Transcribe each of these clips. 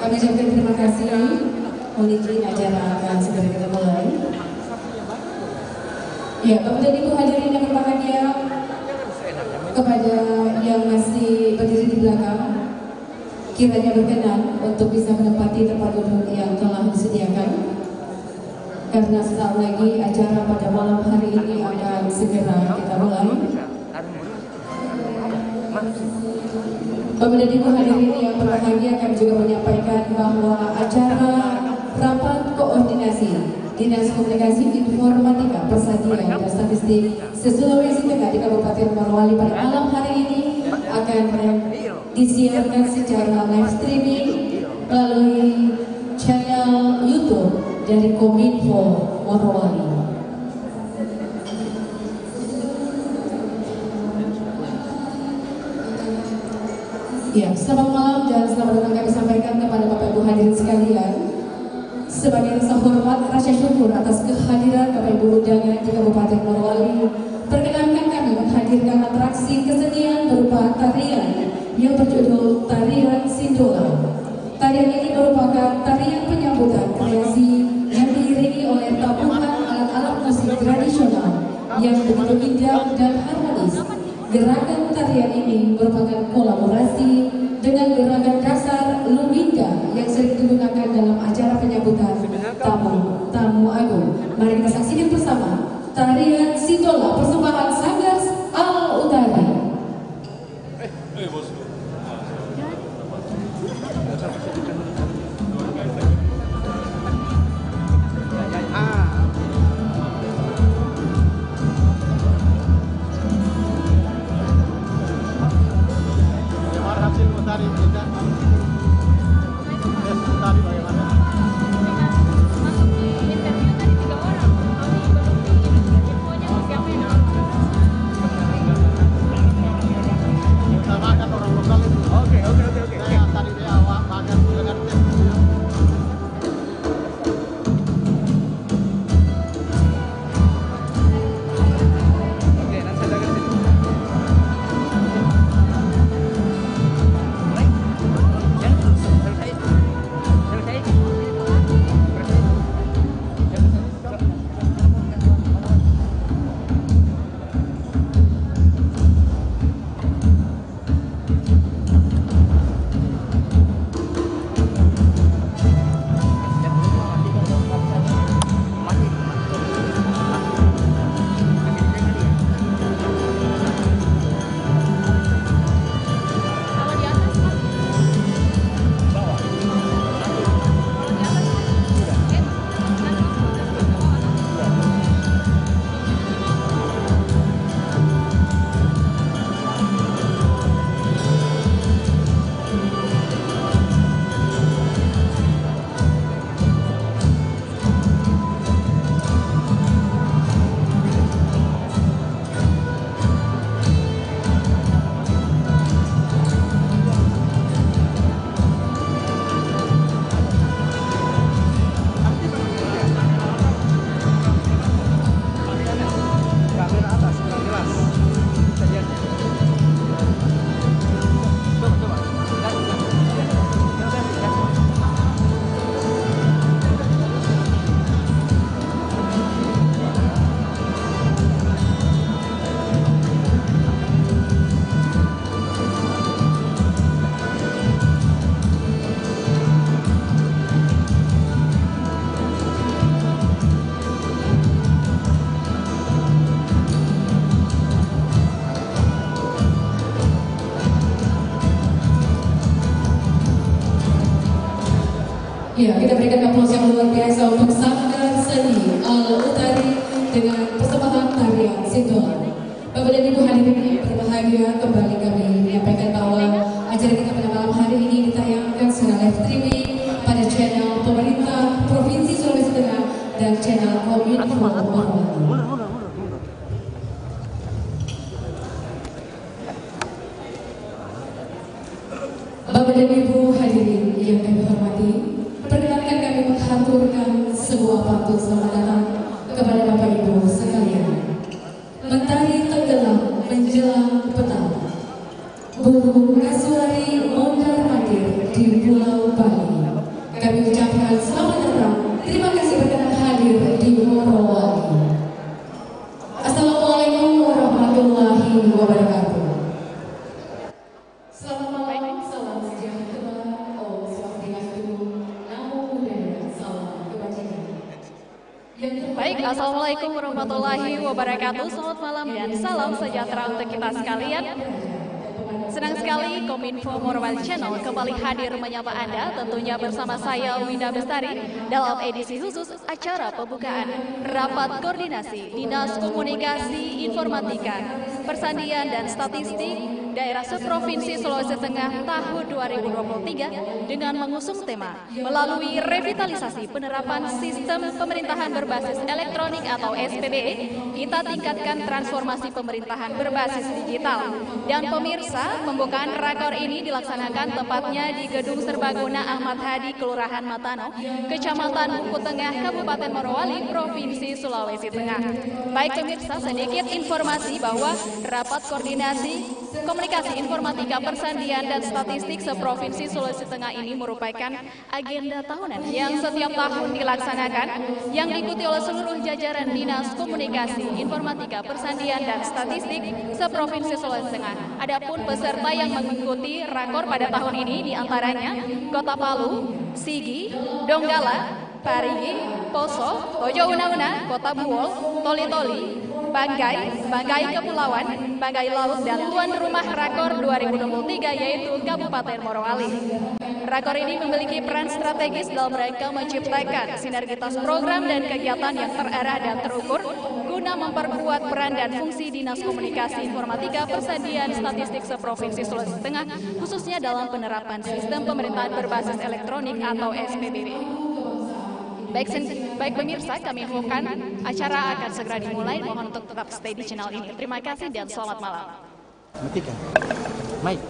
Kami ucapkan terima kasih. Mohon izin acara akan segera kita mulai. Ya, Bapak dan Ibu hadirin yang berbahagia, kepada yang masih berdiri di belakang, kiranya berkenan untuk bisa menempati tempat duduk yang telah disediakan. Karena sesaat lagi acara pada malam hari ini akan segera kita mulai. Bapak dan Ibu hadirin yang berbahagia, kami juga menyampaikan bahwa acara rapat koordinasi Dinas Komunikasi Informatika Persadiaan dan Statistik Sulawesi Tengah di Kabupaten Morowali pada malam hari ini akan disiarkan secara live streaming melalui channel YouTube dari Kominfo Morowali. Ya, selamat malam dan selamat datang kami sampaikan kepada Bapak Ibu hadirin sekalian. Sebagai rasa hormat, rasa syukur atas kehadiran Bapak Ibu undangan di Kabupaten Morowali, perkenankan kami menghadirkan atraksi kesenian berupa tarian yang berjudul Tarian Sindola. Tarian ini merupakan tarian penyambutan kreasi yang diiringi oleh tabungan alat-alat musik tradisional yang begitu indah dan harmonis. Gerakan tarian ini merupakan kolaborasi dengan gerakan dasar Luminda yang sering digunakan dalam acara penyambutan tamu agung. Mari kita saksikan bersama Tarian Sindola persembahan Sanggar Al Utari. Ya, kita berikan aplaus yang luar biasa untuk Sanggar Seni Al Utari dengan persembahan tarian Sindola. Bapak dan Ibu hadirin yang berbahagia, kembali kami menyampaikan bahwa acara kita pada malam hari ini ditayangkan secara live streaming pada channel pemerintah Provinsi Sulawesi Tengah dan channel Kominfo Morowali. Bapak dan Ibu hadirin yang kami hormati, perkenankan kami menghaturkan sebuah pantun selamat datang kepada Bapak Ibu sekalian. Mentari tenggelam menjelang petang, burung kasuari mondar mandir di Pulau Bali. kami ucapkan selamat datang. Terima kasih berkenan hadir di Morowali. Assalamualaikum warahmatullahi wabarakatuh. Selamat malam, salam sejahtera, Om Swastiastu, Namo Buddhaya, salam kebajikan. Baik, Assalamualaikum warahmatullahi wabarakatuh. Selamat malam dan salam sejahtera untuk kita sekalian. Senang sekali Kominfo Morowali Channel kembali hadir menyapa Anda, tentunya bersama saya Winda Bestari dalam edisi khusus acara pembukaan Rapat Koordinasi Dinas Komunikasi Informatika, Persandian dan Statistik Daerah Seprovinsi Sulawesi Tengah tahun 2023 dengan mengusung tema melalui revitalisasi penerapan sistem pemerintahan berbasis elektronik atau SPBE, kita tingkatkan transformasi pemerintahan berbasis digital. Dan pemirsa, pembukaan rakor ini dilaksanakan tepatnya di Gedung Serbaguna Ahmad Hadi, Kelurahan Matano, Kecamatan Buku Tengah, Kabupaten Morowali, Provinsi Sulawesi Tengah. Baik pemirsa, sedikit informasi bahwa rapat koordinasi Komunikasi Informatika, Persandian dan Statistik Seprovinsi Sulawesi Tengah ini merupakan agenda tahunan yang setiap tahun dilaksanakan, yang diikuti oleh seluruh jajaran Dinas Komunikasi Informatika, Persandian dan Statistik Seprovinsi Sulawesi Tengah. Adapun peserta yang mengikuti rakor pada tahun ini diantaranya Kota Palu, Sigi, Donggala, Parigi, Poso, Tojo Una-Una, Kota Buol, Toli-Toli, Banggai Kepulauan, Banggai Laut, dan tuan rumah Rakor 2023 yaitu Kabupaten Morowali. Rakor ini memiliki peran strategis dalam rangka menciptakan sinergitas program dan kegiatan yang terarah dan terukur guna memperkuat peran dan fungsi Dinas Komunikasi Informatika, Persandian Statistik Seprovinsi Sulawesi Tengah, khususnya dalam penerapan sistem pemerintahan berbasis elektronik atau SPBE. Baik pemirsa, kami infokan acara akan segera dimulai. Mohon untuk tetap stay di channel ini. Terima kasih dan selamat malam. Mike.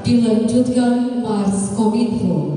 Dilanjutkan Mars Kominfo.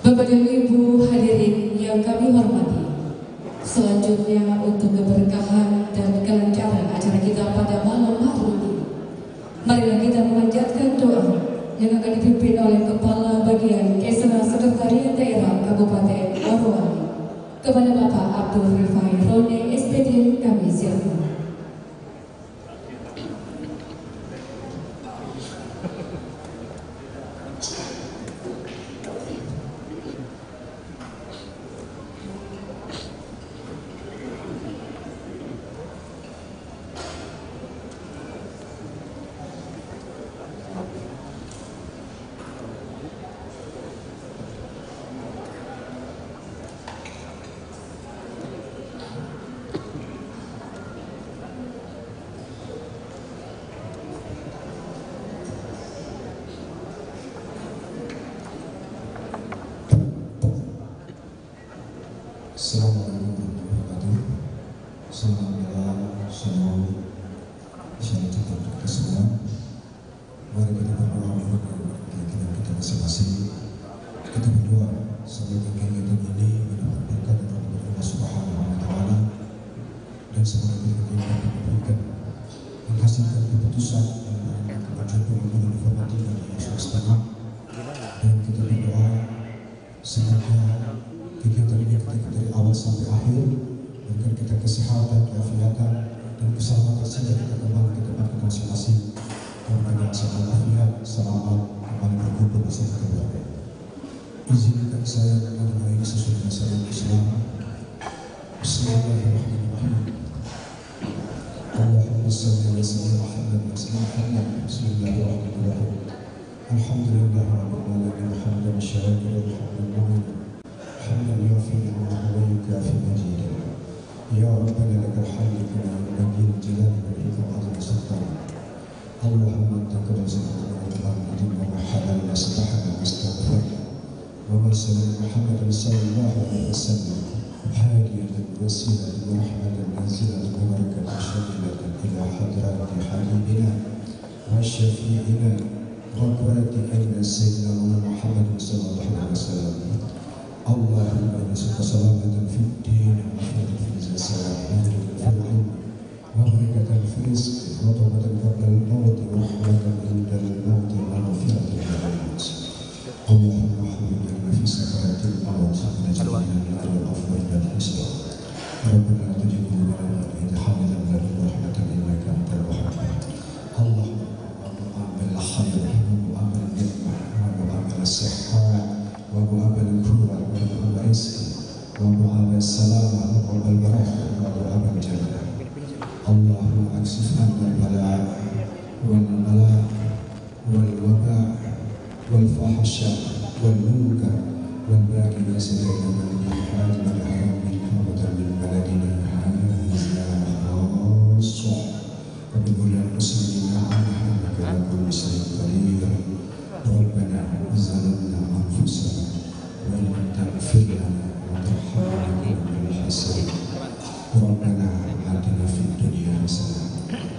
Bapak dan Ibu hadirin yang kami hormati, selanjutnya untuk keberkahan dan kelancaran acara kita pada malam hari ini, marilah kita memanjatkan doa yang akan dipimpin oleh Kepala Bagian Kesra Sekretariat Daerah Kabupaten Morowali kepada Bapak Abdul Rifai Rone SPD. Kami silakan. Assalamualaikum warahmatullahi wabarakatuh. Shalom, shalom kita semua. Mari kita berdoa untuk keyakinan kita masing-masing. Kita berdoa semoga kegiatan ini mendapat berkat dari Allah Subhanahu wa Ta'ala, dan semoga kegiatan ini diberikan menghasilkan keputusan yang kemajuan pembangunan informatif dan semesta. Dan kita berdoa semoga kegiatan ini kita dari awal sampai akhir berikan kita kesehatan, keafiatan, dan keselamatan sehingga kita kembali ke tempat kita masing-masing dan banyak selamat, selamat kembali berkumpul bersama keluarga. Izinkan saya mengenai ini sesuai dengan syariat Islam. Bismillahirrahmanirrahim. Allahumma shalli ala sayyidina Muhammad wa sallam. Bismillahirrahmanirrahim. Alhamdulillahirabbil alamin hamdan syakiran hamdan حمدا يغفر الله ويكافئ مزيدا. يا ربنا لك الحمد كما ينبغي لجلال وجهك وعظيم سلطانك. اللهم انت كما سمعت الكلام وما حلال واستحل واستغفرنا وما سلم محمد صلى الله عليه وسلم هادية وسيلة ورحمة نازلة وبركة شاملة إلى حضرات حبيبنا وشفيعنا وقرة عين سيدنا محمد صلى الله عليه وسلم. اللهم ارزقنا سلامة في الدين وعافية في الجسد وبركة في العلم وبركة في الرزق وطوبة قبل الموت ورحمة عند الموت ومغفرة للعباد. اللهم حببنا في سكرات الموت ونجنا من النار والعفو عند الحسن. ربنا لا تجد قلوبنا إذ حملنا من رحمة إنك أنت الوهاب. اللهم وأعمل الخير وأعمل النعمة وأعمل الصحة وأعمل الكرة وأعمل الرزق وأعمل السلامة وأعمل البركة وأعمل الجنة. اللهم أكشف عنا البلاء والبلاء والوباء والفحشاء والمنكر والباقي ليس بيننا من حال من حرم من حرمة من بلدنا هذا خاصة وبكل المسلمين عنها على كل شيء قدير. ربنا ظلمنا أنفسنا وإن لم تغفر لنا وترحمنا لنكن من الخاسرين. ربنا آتنا في الدنيا حسنة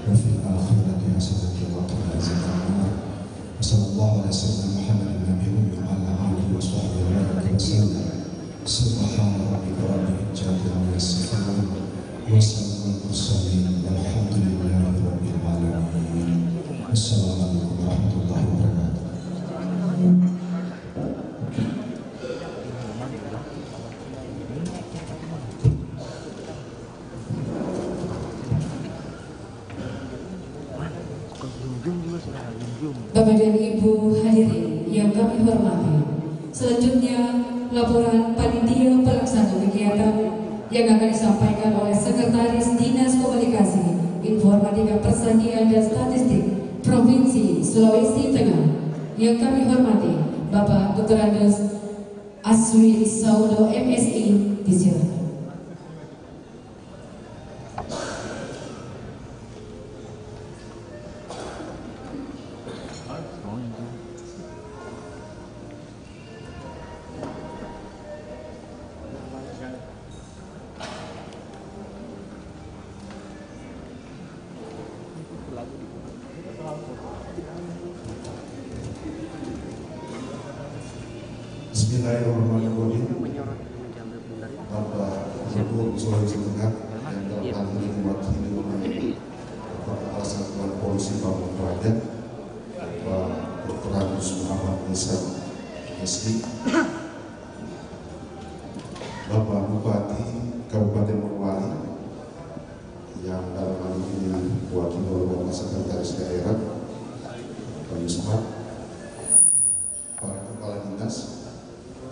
وفي الآخرة حسنة وقنا عذاب النار. وصلى الله على سيدنا محمد النبي وعلى آله وصحبه وسلم. سبحان ربك رب العزة عما يصفون وسلام على المرسلين والحمد لله رب العالمين. السلام عليكم ورحمة الله وبركاته. Bapak dan Ibu hadirin yang kami hormati, selanjutnya laporan panitia pelaksana kegiatan yang akan disampaikan oleh Sekretaris Dinas Komunikasi, Informatika Persadiaan dan Statistik Provinsi Sulawesi Tengah yang kami hormati, Bapak Dr. Andes Aswi Saudo MSI, disilakan. Bismillahirrahmanirrahim. Bapak Gubernur Sulawesi Tengah yang dalam hal ini diwakili oleh Bapak Kepala Satuan Polisi Pamung Praja, Bapak Dr. Agus Muhammad Nisam SI, Bapak Bupati Kabupaten Morowali yang dalam hal ini diwakili oleh Bapak Sekretaris Daerah Pak Yusmat, para kepala dinas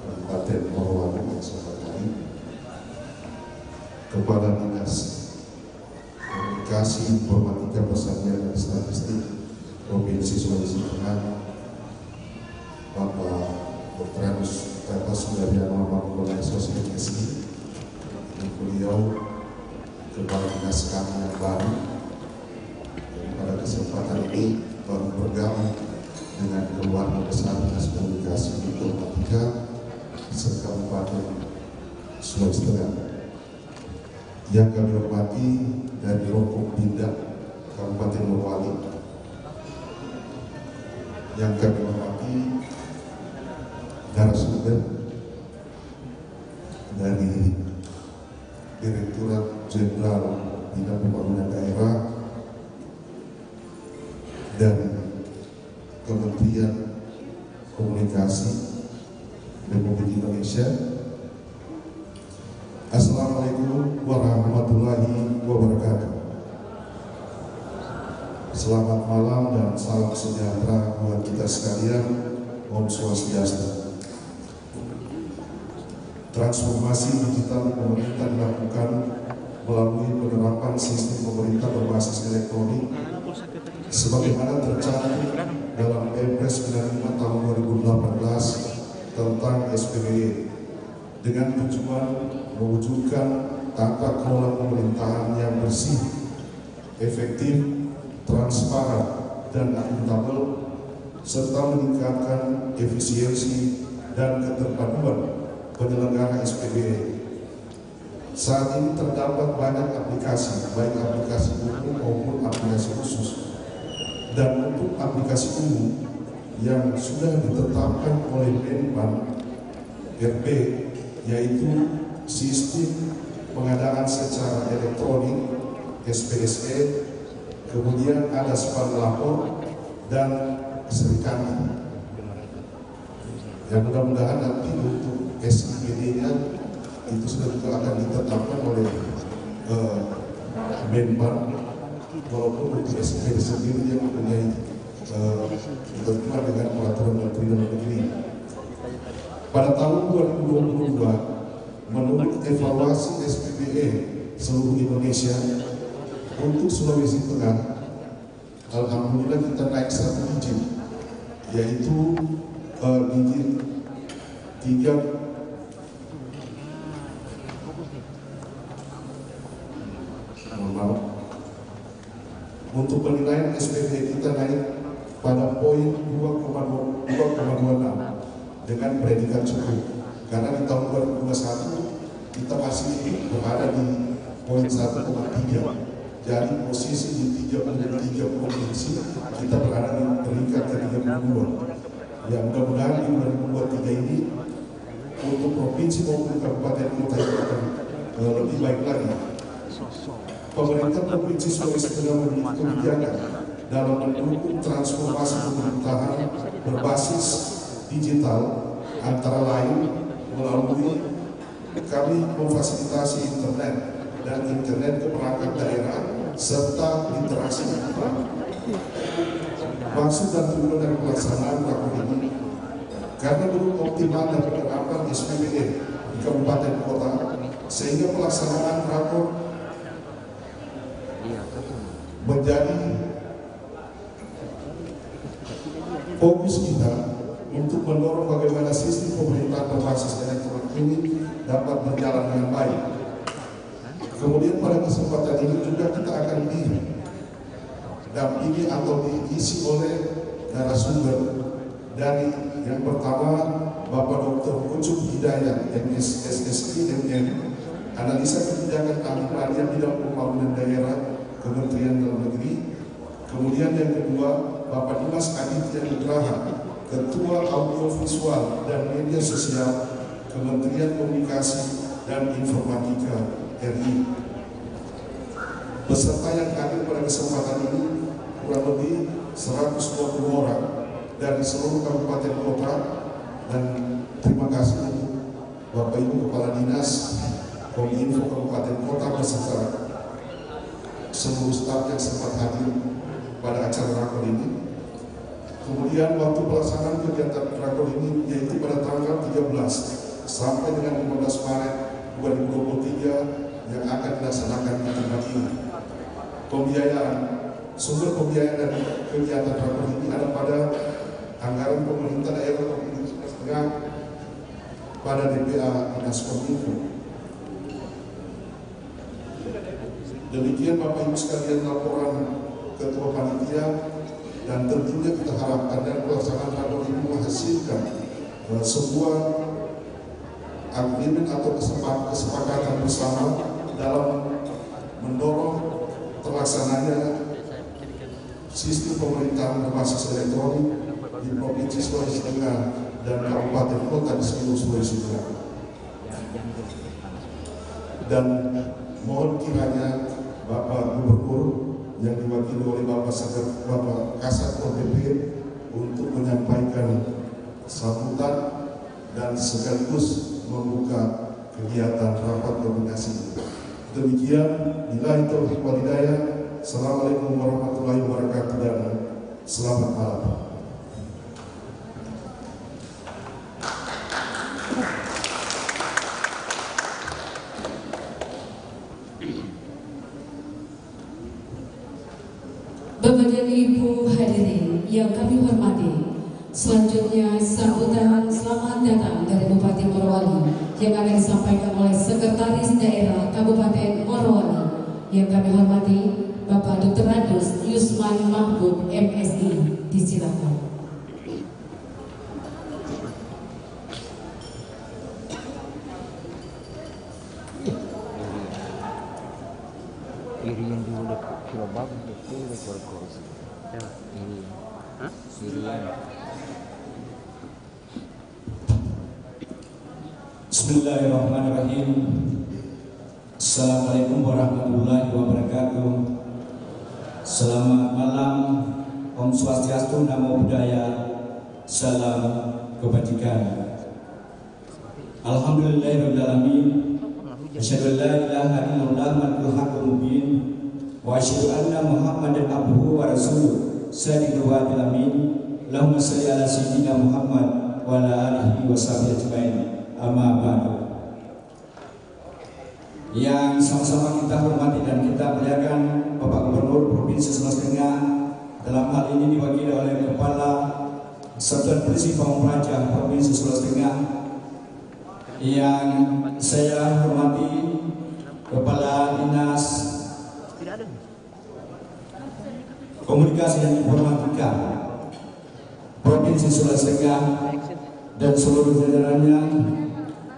Kabupaten Morowali yang saya hormati, Kepala Dinas Komunikasi, Informatika, Persanian dan Statistik Provinsi Sulawesi Tengah, Bapak Dr. Agus Sudaryana Mangkulan Sosial SI, dan beliau Kepala Dinas kami yang baru, dan pada kesempatan ini baru bergabung dengan keluarga besar Dinas Komunikasi Informatika se-Kabupaten Sulawesi Tengah. Yang kami hormati dari Rompokpinda Kabupaten Morowali, yang kami hormati narasumber dari Direktorat Jenderal Bidang Pembangunan Daerah dan Kementerian Komunikasi Republik Indonesia. Assalamualaikum warahmatullahi wabarakatuh. Selamat malam dan salam sejahtera buat kita sekalian. Om Swastiastu. Transformasi digital pemerintah dilakukan melalui penerapan sistem pemerintah berbasis elektronik sebagaimana tercantum dalam Perpres 95 tahun 2018 tentang SPBE, dengan tujuan mewujudkan tata kelola pemerintahan yang bersih, efektif, transparan, dan akuntabel, serta meningkatkan efisiensi dan keterpaduan penyelenggara SPBE. Saat ini terdapat banyak aplikasi, baik aplikasi umum maupun aplikasi khusus. Dan untuk aplikasi umum yang sudah ditetapkan oleh Menpan RB, yaitu Sistem Pengadaan Secara Elektronik SPSE, kemudian ada Span Lapor dan Serikandi. Yang mudah-mudahan nanti untuk SIPD-nya itu sudah juga akan ditetapkan oleh Menpan, walaupun untuk SIPD sendiri dia mempunyai ketentuan dengan peraturan Menteri Dalam Negeri. Pada tahun 2022, menurut evaluasi SPBE seluruh Indonesia untuk Sulawesi Tengah, alhamdulillah kita naik 1 digit, yaitu digit 3. Untuk penilaian SPBE kita naik pada poin 2,26 dengan predikat cukup, karena di tahun 2021 kita masih berada di poin 1,3. Jadi posisi di 33 provinsi kita berada di peringkat ke-32. Yang mudah-mudahan di 2023 ini untuk provinsi maupun kabupaten kota itu akan lebih baik lagi. Pemerintah Provinsi Sulawesi Tengah memiliki kebijakan dalam mendukung transformasi pemerintahan berbasis digital, antara lain melalui kami memfasilitasi internet dan internet ke perangkat daerah serta literasi digital. Maksud dan tujuan dari pelaksanaan rakor ini karena belum optimalnya penerapan SPBE di kabupaten kota, sehingga pelaksanaan rakor menjadi fokus kita untuk mendorong bagaimana sistem pemerintahan berbasis elektronik ini dapat berjalan dengan baik. Kemudian pada kesempatan ini juga kita akan didampingi atau diisi oleh narasumber dari yang pertama Bapak Dr. Ucup Hidayat MS SSI MM, analisa kebijakan ahli bidang pembangunan daerah Kementerian Dalam Negeri. Kemudian yang kedua Bapak Dimas Aditya Nugraha Ketua Audiovisual dan Media Sosial Kementerian Komunikasi dan Informatika RI. Peserta yang hadir pada kesempatan ini kurang lebih 120 orang dari seluruh kabupaten kota, dan terima kasih untuk Bapak Ibu Kepala Dinas Kominfo Kabupaten Kota beserta seluruh staf yang sempat hadir pada acara rakor ini. Kemudian waktu pelaksanaan kegiatan rakor ini yaitu pada tanggal 13 sampai dengan 15 Maret 2023 yang akan dilaksanakan di tempat ini. Sumber pembiayaan dari kegiatan rakor ini ada pada anggaran pemerintah daerah Provinsi Sulawesi Tengah pada DPA Dinas Kominfo. Demikian Bapak Ibu sekalian laporan Ketua Panitia, dan tentunya kita harapkan dan pelaksanaan rakor ini menghasilkan sebuah agreement atau kesepakatan bersama dalam mendorong terlaksananya sistem pemerintahan berbasis elektronik di Provinsi Sulawesi Tengah dan kabupaten kota di seluruh Sulawesi Tengah. Dan mohon kiranya Bapak Gubernur yang diwakili oleh Bapak Kasat PP untuk menyampaikan sambutan dan sekaligus membuka kegiatan rapat koordinasi. Demikian, billahi taufiq wal hidayah. Assalamualaikum warahmatullahi wabarakatuh dan selamat malam. Bapak dan Ibu hadirin yang kami hormati, selanjutnya sambutan selamat datang dari Bupati Morowali yang akan disampaikan oleh Sekretaris Daerah Kabupaten Morowali yang kami hormati, Bapak Dr. Radus Yusman Mahbub MSI. Disilakan. Irian dulu sudah bagus itu rekor-rekor. Irian. Hah? Irian. Bismillahirrahmanirrahim. Assalamualaikum warahmatullahi wabarakatuh. Selamat malam. Om Swastiastu, Namo Buddhaya. Salam kebajikan. Alhamdulillahirabbil alamin. Asyhadu an la ilaha illallah wal haqqul mubin wa asyhadu anna Muhammadan abduhu wa rasuluh sadiqul wa'dil amin. Allahumma shalli ala sayyidina Muhammad wa ala alihi wa sahbihi ajmain. Amma ba'du. Yang sama-sama kita hormati dan kita muliakan Bapak Gubernur Provinsi Sulawesi Tengah, dalam hal ini diwakili oleh Kepala Satuan Polisi Pamung Praja Provinsi Sulawesi Tengah, yang saya hormati Kepala Dinas Komunikasi dan Informatika Provinsi Sulawesi Tengah dan seluruh jajarannya,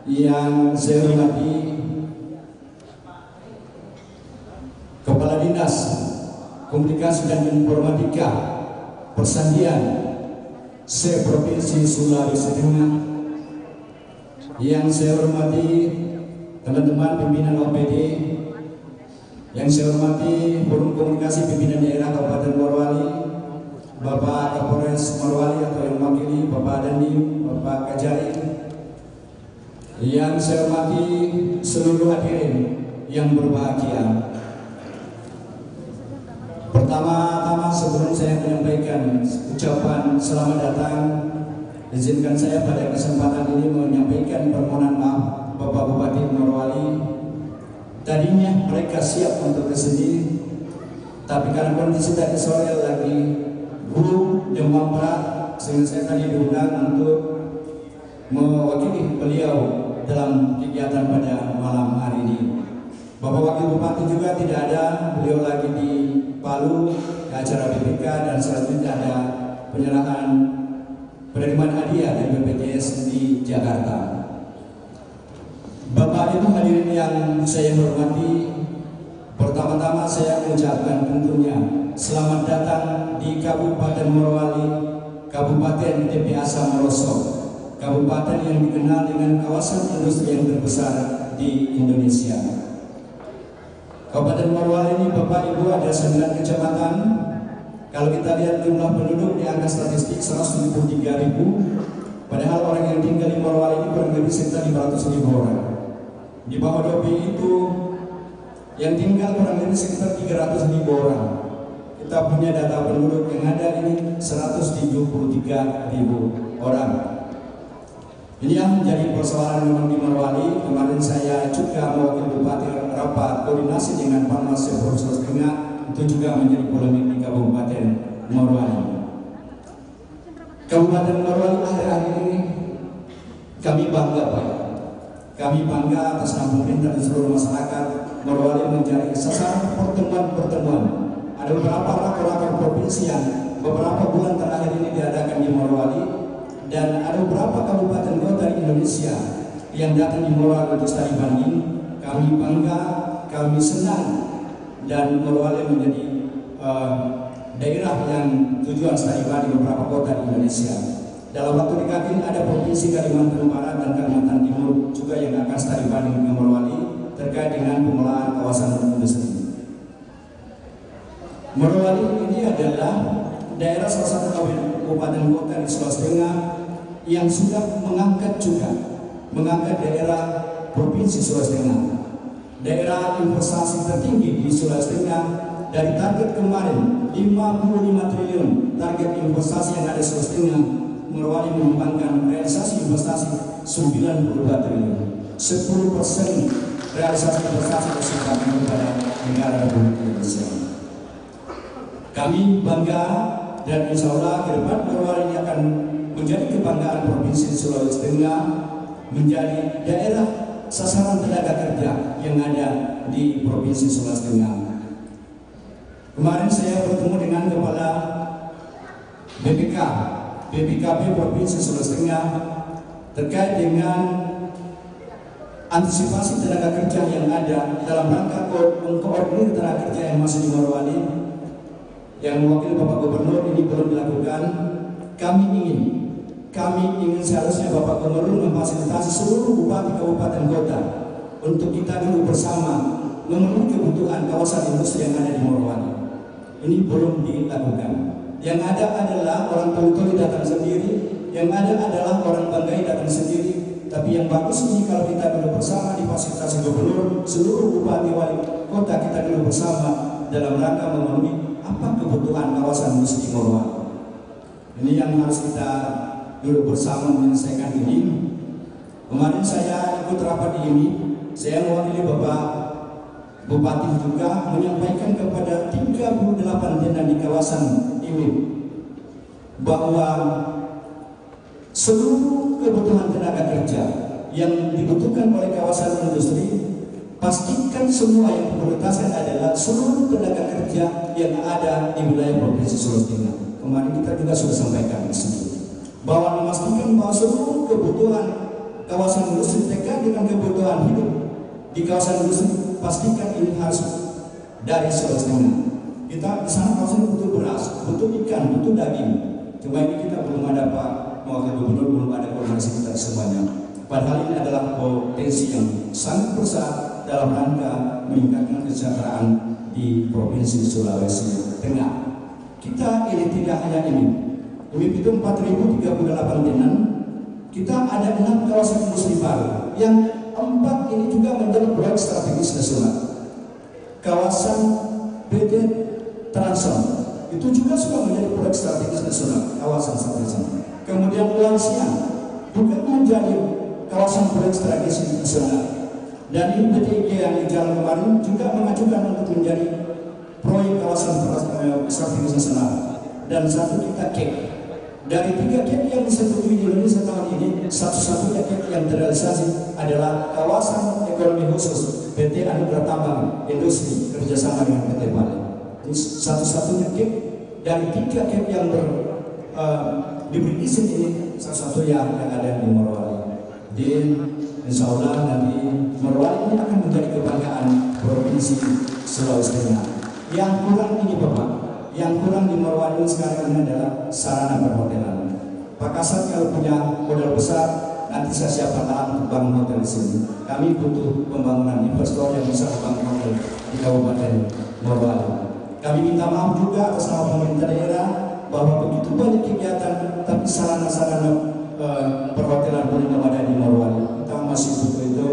yang saya hormati Kepala Dinas Komunikasi dan Informatika Persandian se-Provinsi Sulawesi Tengah, yang saya hormati teman-teman pimpinan OPD, yang saya hormati Forum Komunikasi Pimpinan Daerah Kabupaten Morowali, Bapak Kapolres Morowali atau yang mewakili Bapak Dani, Bapak Kajari, yang saya hormati seluruh hadirin yang berbahagia. Pertama-tama sebelum saya menyampaikan ucapan selamat datang, izinkan saya pada kesempatan ini menyampaikan permohonan maaf Bapak Bupati Morowali. Tadinya mereka siap untuk kesini, tapi karena kondisi tadi sore lagi buruk demam berat, sehingga saya tadi diundang untuk mewakili beliau dalam kegiatan pada malam hari ini. Bapak Wakil Bupati juga tidak ada, beliau lagi di Palu di acara BPK, dan selanjutnya ada penyerahan penerimaan hadiah dari BPJS di Jakarta. Bapak Ibu hadirin yang saya hormati, pertama-tama saya mengucapkan tentunya selamat datang di Kabupaten Morowali Kabupaten TPA Samoroso, kabupaten yang dikenal dengan kawasan industri yang terbesar di Indonesia. Kabupaten Morowali ini Bapak Ibu ada 9 kecamatan. Kalau kita lihat jumlah penduduk di angka statistik 173.000, padahal orang yang tinggal di Morowali ini kurang lebih sekitar 500.000 orang. Di bawah Dopi itu yang tinggal kurang lebih sekitar 300.000 orang. Kita punya data penduduk yang ada ini 173.000 orang. Ini yang menjadi persoalan memang di Morowali. Kemarin saya juga mewakili Bupati rapat koordinasi dengan Panwaslu Sulawesi Tengah, itu juga menjadi polemik di Kabupaten Morowali. Kabupaten Morowali akhir-akhir ini kami bangga Pak. Kami bangga atas nama pemerintah dan seluruh masyarakat. Morowali menjadi sasaran pertemuan-pertemuan. Ada beberapa rakor-rakor provinsi yang beberapa bulan terakhir ini diadakan di Morowali, dan ada beberapa kabupaten kota di Indonesia yang datang di Morowali untuk studi banding. Kami bangga, kami senang, dan Morowali menjadi daerah yang tujuan studi banding beberapa kota di Indonesia. Dalam waktu dekat ini ada provinsi Kalimantan Barat dan Kalimantan Timur juga yang akan studi banding di Morowali terkait dengan pengelolaan kawasan industri. Morowali ini adalah daerah salah satu kabupaten kota di Sulawesi Tengah yang sudah mengangkat daerah provinsi Sulawesi Tengah, daerah investasi tertinggi di Sulawesi Tengah. Dari target kemarin 55 triliun target investasi yang ada di Sulawesi Tengah, Morowali mengembangkan realisasi investasi 92 triliun, 10% realisasi investasi tersebut kepada negara Republik Indonesia. Kami bangga, dan insya Allah ke depan Morowali ini akan menjadi kebanggaan Provinsi Sulawesi Tengah, menjadi daerah sasaran tenaga kerja yang ada di Provinsi Sulawesi Tengah. Kemarin saya bertemu dengan Kepala BPKB Provinsi Sulawesi Tengah terkait dengan antisipasi tenaga kerja yang ada dalam rangka mengkoordinir tenaga kerja yang masih di Morowali. Yang mewakili Bapak Gubernur ini belum dilakukan. Kami ingin seharusnya Bapak Gubernur memfasilitasi seluruh bupati kabupaten kota untuk kita dulu bersama memenuhi kebutuhan kawasan industri yang ada di Morowali. Ini belum dilakukan. Yang ada adalah orang Toli datang sendiri, yang ada adalah orang Banggai datang sendiri. Tapi yang bagus ini kalau kita dulu bersama difasilitasi Gubernur, seluruh bupati wali kota kita dulu bersama dalam rangka memenuhi apa kebutuhan kawasan industri Morowali. Ini yang harus kita duduk bersama menyelesaikan ini. Kemarin saya ikut rapat ini, saya mewakili Bapak Bupati juga menyampaikan kepada 38 desa di kawasan ini bahwa seluruh kebutuhan tenaga kerja yang dibutuhkan oleh kawasan industri, pastikan semua yang diprioritaskan adalah seluruh tenaga kerja yang ada di wilayah Provinsi Sulawesi Tengah. Kemarin kita juga sudah sampaikan di sini bahwa memastikan bahwa seluruh kebutuhan kawasan industri terkait dengan kebutuhan hidup di kawasan industri, pastikan ini harus dari Sulawesi Tengah. Kita di sana kawasan butuh beras, butuh ikan, butuh daging. Cuma ini kita belum ada Pak Wakil Gubernur, belum ada koordinasi kita semuanya. Padahal ini adalah potensi yang sangat besar dalam rangka meningkatkan kesejahteraan di Provinsi Sulawesi Tengah. Kita ini tidak hanya ini itu 4.038 tenan. Kita ada 6 kawasan industri baru, yang 4 ini juga menjadi proyek strategis nasional. Kawasan PT Transom itu juga sudah menjadi proyek strategis nasional, kawasan strategis. Kemudian Lansia juga menjadi kawasan proyek strategis nasional. Dan ini PTIG yang di jalan kemarin juga mengajukan untuk menjadi proyek kawasan strategis nasional. Dan satu kita KEK. Dari 3 KEK yang disetujui di Indonesia tahun ini, satu-satunya KEK yang terrealisasi adalah kawasan ekonomi khusus PT Anugerah Tambang Industri kerjasama dengan PT Pale. Ini satu-satunya KEK dari 3 KEK yang diberi izin ini, salah satu yang ada di Morowali. Jadi insya Allah nanti Morowali ini akan menjadi kebanggaan Provinsi Sulawesi Tengah. Yang kurang ini Bapak, yang kurang di Morowali sekarang ini adalah sarana perhotelan. Pak Kasat kalau punya modal besar, nanti saya siapkan lahan untuk bangun hotel di sini. Kami butuh pembangunan investor yang bisa membangun hotel di Kabupaten Morowali. Kami minta maaf juga atas nama pemerintah daerah bahwa begitu banyak kegiatan, tapi sarana-sarana perhotelan belum ada di Morowali. Kita masih butuh itu.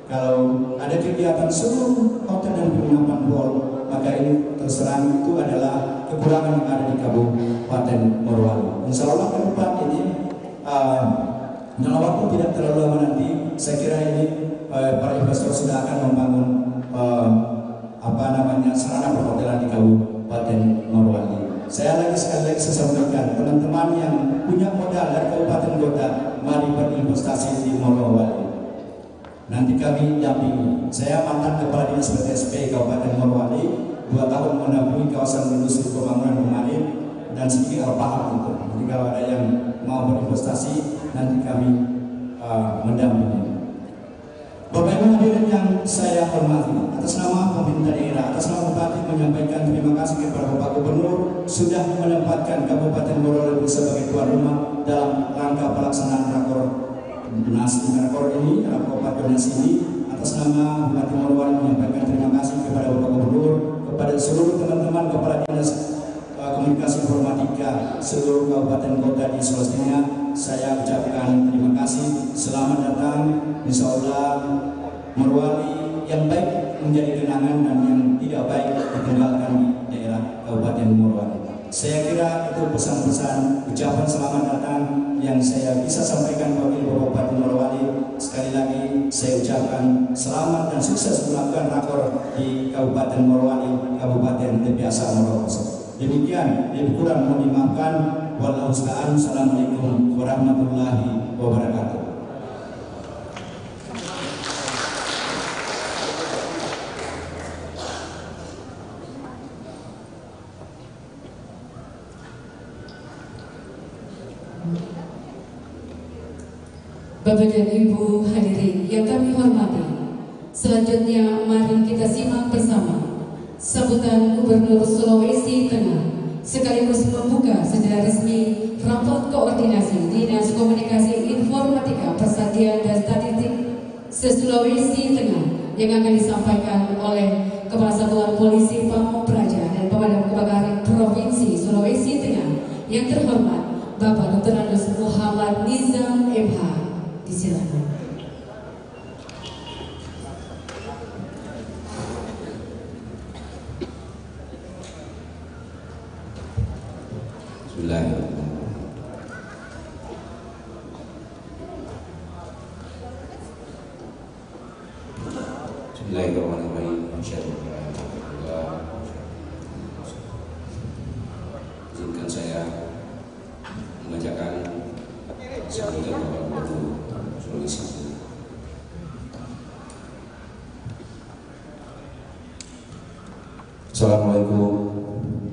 Kalau ada kegiatan seluruh hotel dan penginapan hall, maka ini terserang itu adalah kekurangan yang ada di Kabupaten Morowali. Insya Allah ke depan ini dalam waktu tidak terlalu lama nanti, saya kira ini para investor sudah akan membangun sarana perhotelan di Kabupaten Morowali. Saya sekali lagi sampaikan teman-teman yang punya modal dari kabupaten kota, mari berinvestasi di Morowali. Nanti kami dampingi. Saya mantan Kepala Dinas PTSP Kabupaten Morowali, 2 tahun mendampingi kawasan industri pembangunan kemarin dan sedikit paham itu. Jadi kalau ada yang mau berinvestasi, nanti kami mendampingi. Bapak Ibu hadirin yang saya hormati, atas nama pemerintah daerah, atas nama Bupati menyampaikan terima kasih kepada Bapak Gubernur sudah menempatkan Kabupaten Morowali sebagai tuan rumah dalam rangka pelaksanaan rakor ini, rakor donasi ini. Atas nama Bupati Morowali menyampaikan terima kasih kepada Bapak Gubernur, kepada seluruh teman-teman Kepala Dinas Komunikasi Informatika seluruh kabupaten kota di Sulawesi Tengah. Saya ucapkan terima kasih, selamat datang. Insya Allah Morowali yang baik menjadi kenangan dan yang tidak baik ditinggalkan di daerah Kabupaten Morowali. Saya kira itu pesan-pesan ucapan selamat datang yang saya bisa sampaikan bagi Bupati Morowali. Sekali lagi saya ucapkan selamat dan sukses melakukan rakor di Kabupaten Morowali, Kabupaten Tepiasa Morowali. Demikian, lebih kurang mohon dimaafkan. Wallahu a'lam. Assalamualaikum warahmatullahi wabarakatuh. Bapak dan Ibu hadirin yang kami hormati, selanjutnya mari kita simak bersama sambutan Gubernur Sulawesi Tengah sekaligus membuka secara resmi rapat koordinasi Dinas Komunikasi Informatika Persadian dan Statistik se-Sulawesi Tengah yang akan disampaikan oleh Kepala Satuan Polisi Pamong Praja dan Pemadam Kebakaran Provinsi Sulawesi Tengah yang terhormat Bapak Dr. Andes Muhammad Nizam MH. Disilakan. Bismillahirrahmanirrahim. Izinkan saya membacakan sambutan Bapak Gubernur Sulawesi. Assalamualaikum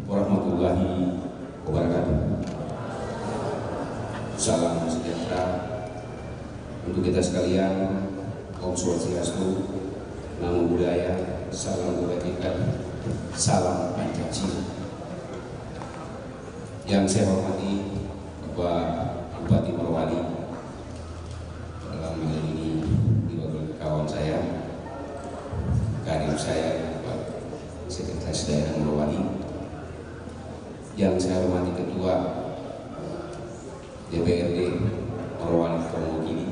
warahmatullahi wabarakatuh. Salam sejahtera untuk kita sekalian. Om Swastiastu, Namo Buddhaya, salam kebajikan, salam Pancasila. Yang saya hormati Bapak Bupati Morowali, dalam hal ini diwakili kawan saya, karib saya, Bapak Sekretaris Daerah Morowali. Yang saya hormati Ketua DPRD Morowali Promogini.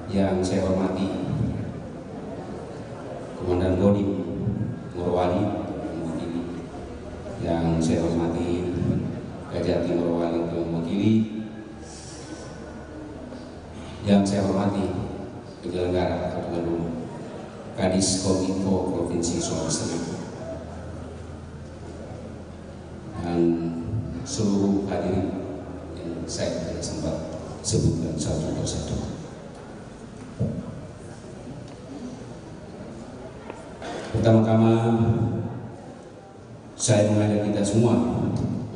Yang saya hormati Komandan Kodim Morowali mewakili. Yang saya hormati Kajati Morowali mewakili. Yang saya hormati penyelenggara atau tuan rumah Kadis Kominfo Provinsi Sulawesi Tengah dan seluruh hadirin yang saya tidak sempat sebutkan satu persatu. Pertama-tama saya mengajak kita semua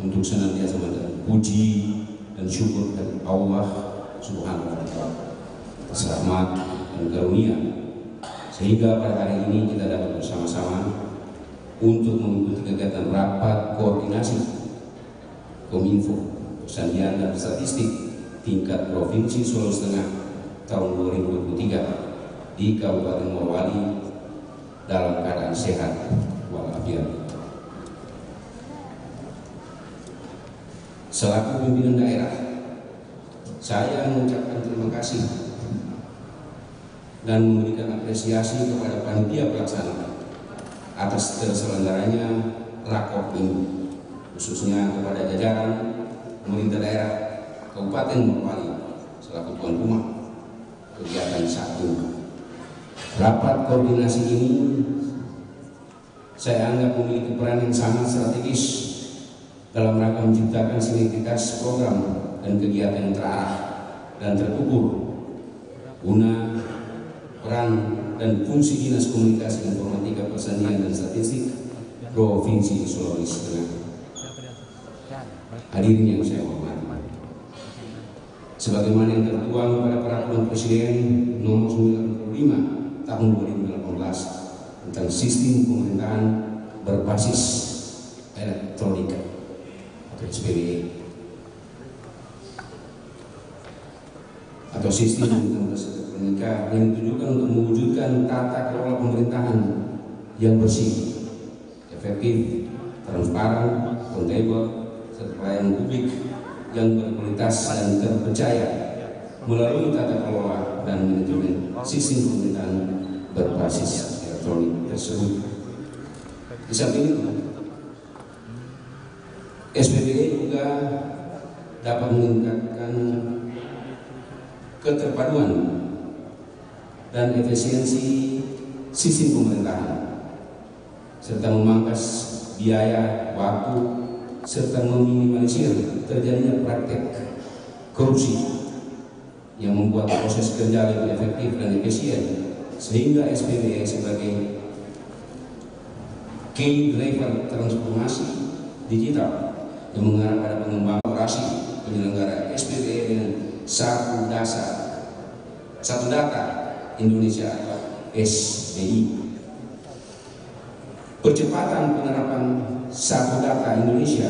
untuk senantiasa mendapat puji dan syukur dari Allah Subhanahu wa Ta'ala atas rahmat dan karunia sehingga pada hari ini kita dapat bersama-sama untuk mengikuti kegiatan rapat koordinasi Kominfo Persandian dan Statistik tingkat Provinsi Sulawesi Tengah tahun 2023 di Kabupaten Morowali dalam keadaan sehat walafiat. Selaku pimpinan daerah, saya mengucapkan terima kasih dan memberikan apresiasi kepada panitia pelaksana atas terselenggaranya rakor ini, khususnya kepada jajaran pemerintah daerah Kabupaten Morowali selaku tuan rumah kegiatan satu. Rapat koordinasi ini saya anggap memiliki peran yang sangat strategis dalam rangka menciptakan sinergitas program dan kegiatan yang terarah dan terukur guna peran dan fungsi Dinas Komunikasi Informatika Persandian dan Statistik Provinsi Sulawesi Tengah. Hadirin yang saya hormati, sebagaimana yang tertuang pada Peraturan Presiden Nomor 95 Tahun 2018 tentang Sistem Pemerintahan Berbasis Elektronika atau SPBE atau Sistem Pemerintahan Berbasis Elektronika yang ditujukan untuk mewujudkan tata kelola pemerintahan yang bersih, efektif, transparan, akuntabel, serta pelayanan publik yang berkualitas dan terpercaya melalui tata kelola dan manajemen sistem pemerintahan berbasis elektronik tersebut. Di samping itu, SPBE juga dapat meningkatkan keterpaduan dan efisiensi sistem pemerintahan serta memangkas biaya, waktu, serta meminimalisir terjadinya praktek korupsi yang membuat proses kerja lebih efektif dan efisien, sehingga SPBE sebagai key driver transformasi digital yang mengarah pada pengembangan operasi penyelenggara SPBE dengan satu data Indonesia atau SDI. Percepatan penerapan satu data Indonesia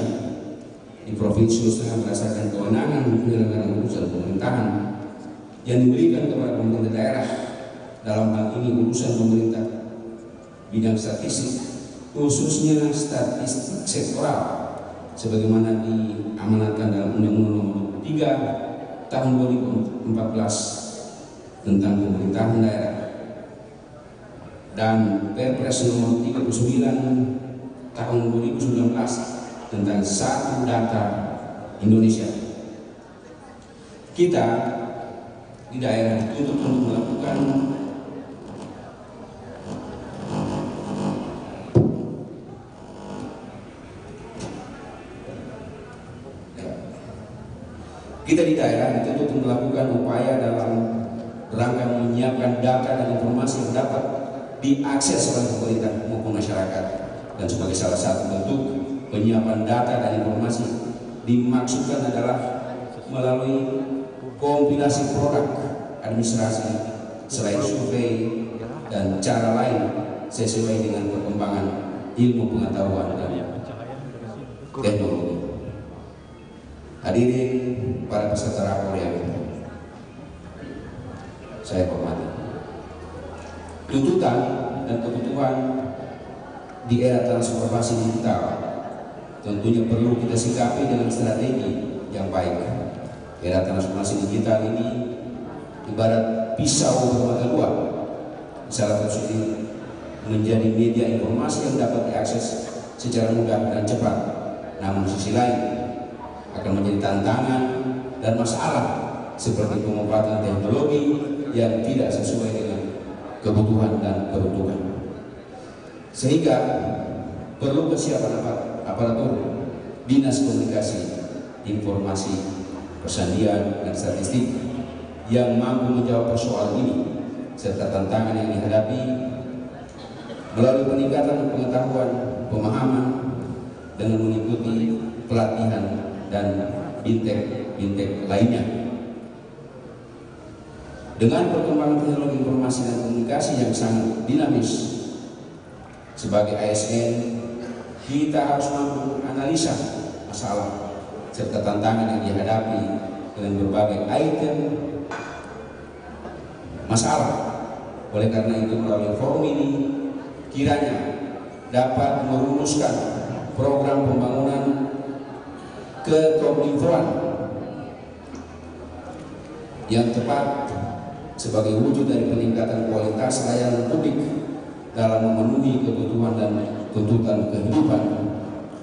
di Provinsi Sulawesi Tengah berdasarkan kewenangan penyelenggaraan urusan pemerintahan yang diberikan kepada pemerintah daerah, dalam hal ini urusan pemerintah bidang statistik, khususnya statistik sektoral, sebagaimana diamanatkan dalam Undang-Undang Nomor 3 Tahun 2014 tentang pemerintahan daerah dan Perpres Nomor 39 Tahun 2019 tentang satu data Indonesia. Kita di daerah dituntut untuk melakukan upaya dalam rangka menyiapkan data dan informasi yang dapat diakses oleh pemerintah maupun masyarakat, dan sebagai salah satu bentuk penyiapan data dan informasi dimaksudkan adalah melalui kompilasi produk administrasi selain survei dan cara lain sesuai dengan perkembangan ilmu pengetahuan dan teknologi. Hadirin para peserta rakor yang saya hormati, tuntutan dan kebutuhan di era transformasi digital tentunya perlu kita sikapi dengan strategi yang baik. Era transformasi digital ini ibarat pisau bermata dua. Salah satu menjadi media informasi yang dapat diakses secara mudah dan cepat, namun sisi lain akan menjadi tantangan dan masalah seperti pengobatan teknologi yang tidak sesuai dengan kebutuhan dan peruntukan, sehingga perlu kesiapan aparatur Dinas Komunikasi Informasi Persandian dan Statistik yang mampu menjawab persoalan ini serta tantangan yang dihadapi melalui peningkatan pengetahuan, pemahaman dengan mengikuti pelatihan dan bintek lainnya. Dengan perkembangan teknologi informasi dan komunikasi yang sangat dinamis, sebagai ASN kita harus mampu analisa masalah serta tantangan yang dihadapi dengan berbagai item masalah. Oleh karena itu melalui forum ini kiranya dapat merumuskan program pembangunan kekominfoan yang tepat sebagai wujud dari peningkatan kualitas layanan publik dalam memenuhi kebutuhan dan tuntutan kehidupan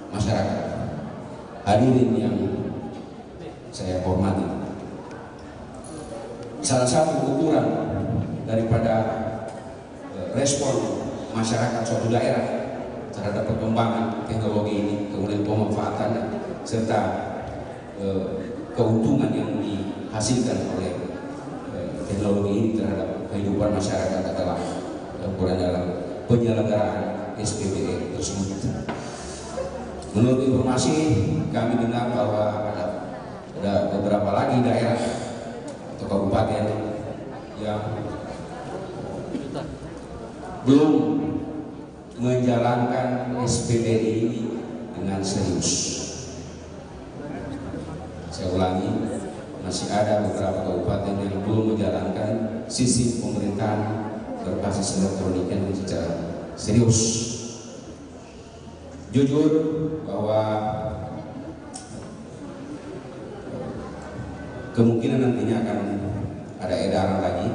masyarakat. Hadirin yang saya hormati, salah satu ukuran daripada respon masyarakat suatu daerah terhadap perkembangan teknologi ini, kemudian pemanfaatannya serta keuntungan yang dihasilkan oleh teknologi ini terhadap kehidupan masyarakat adalah ukuran dalam penyelenggaraan SPBE tersebut. Menurut informasi kami dengar bahwa ada beberapa lagi daerah atau kabupaten yang belum menjalankan SPBE ini dengan serius. Saya ulangi, masih ada beberapa kabupaten yang belum menjalankan sistem pemerintahan berbasis elektronik yang secara serius. Jujur bahwa kemungkinan nantinya akan ada edaran lagi,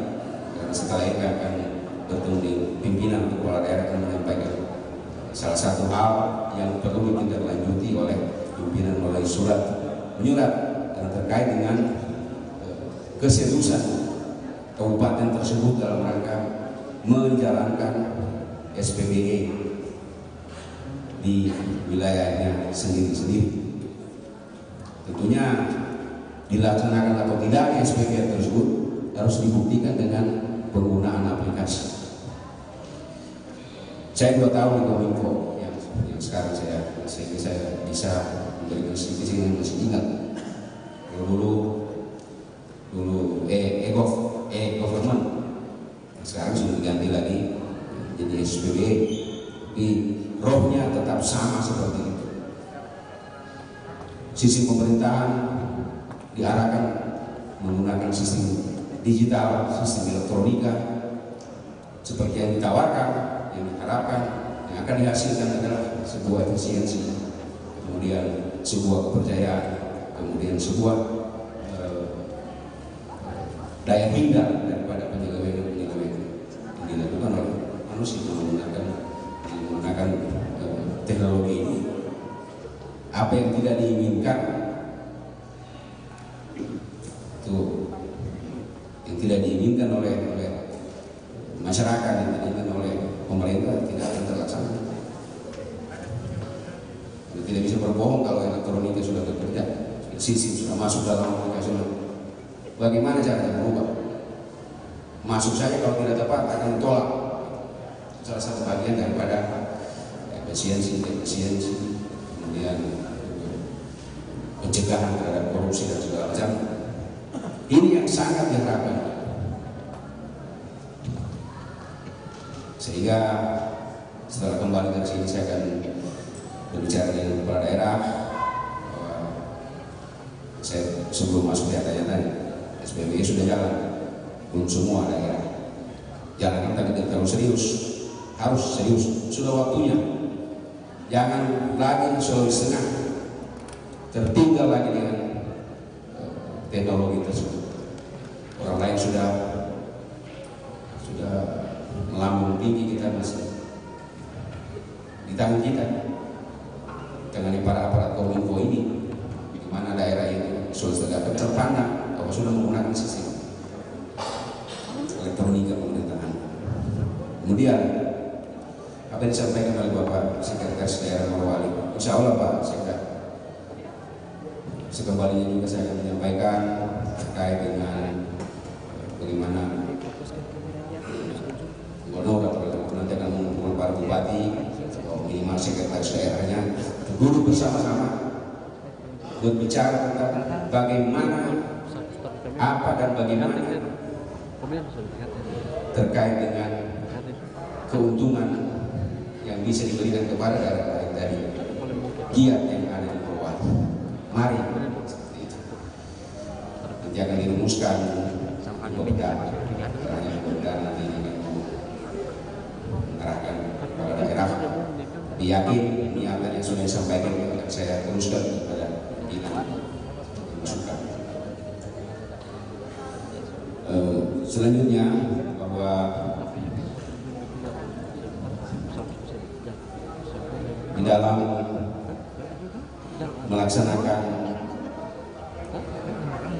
karena setelah ini akan bertemu di pimpinan kepala daerah akan menyampaikan salah satu hal yang perlu ditindaklanjuti oleh pimpinan melalui surat menyurat yang terkait dengan keseriusan kabupaten tersebut dalam rangka menjalankan SPBE di wilayahnya sendiri-sendiri. Tentunya dilaksanakan atau tidak SPBE tersebut harus dibuktikan dengan penggunaan aplikasi. Saya 2 tahun di Kominfo yang sekarang saya bisa memberikan sedikit yang masih ingat. Dulu e-government, sekarang sudah diganti lagi jadi SPBE. Di rohnya tetap sama seperti itu. Sistem pemerintahan diarahkan menggunakan sistem digital, sistem elektronika seperti yang ditawarkan, yang diharapkan, yang akan dihasilkan adalah sebuah efisiensi, kemudian sebuah kepercayaan, kemudian sebuah daya hindar daripada penyelenggaraan yang dilakukan oleh manusia menggunakan teknologi ini. Apa yang tidak diinginkan itu, yang tidak diinginkan oleh masyarakat, yang tidak diinginkan oleh pemerintah tidak akan terlaksana. Tidak bisa berbohong kalau elektronik sudah bekerja, sistem sudah masuk dalam aplikasi. Bagaimana caranya berubah? Masuk saja kalau tidak tepat akan ditolak. Salah satu bagian daripada efisiensi, kemudian pencegahan terhadap korupsi dan segala macam. Ini yang sangat diharapkan. Sehingga setelah kembali dari sini saya akan berbicara dengan kepala daerah bahwa saya sebelum masuk tadi SPBE sudah jalan, belum semua daerah jalan, tapi kalau serius harus serius, sudah waktunya. Jangan lagi Sulawesi Tengah tertinggal lagi dengan teknologi tersebut. Orang lain sudah melambung tinggi, kita masih di tahun kita dengan para aparat Kominfo ini, di mana daerah ini Sulawesi Tengah terpandang bahwa sudah menggunakan sistem elektronika pemerintahan. Kemudian apa yang disampaikan oleh Bapak Sekretaris Daerah Morowali, insya Allah Pak Sekda, sekembalinya juga saya akan menyampaikan terkait dengan bagaimana Gubernur atau nanti akan mengumpulkan para bupati atau minimal sekretaris daerahnya duduk bersama-sama berbicara tentang bagaimana apa dan bagaimana terkait dengan keuntungan yang bisa diberikan kepada daerah dari giat yang ada di Morowali. Mari seperti itu. Nanti akan dirumuskan Pemda nanti mengarahkan kepada daerah. Yakin niatan yang sudah disampaikan akan saya teruskan kepada kita masukan. Selanjutnya bahwa di dalam melaksanakan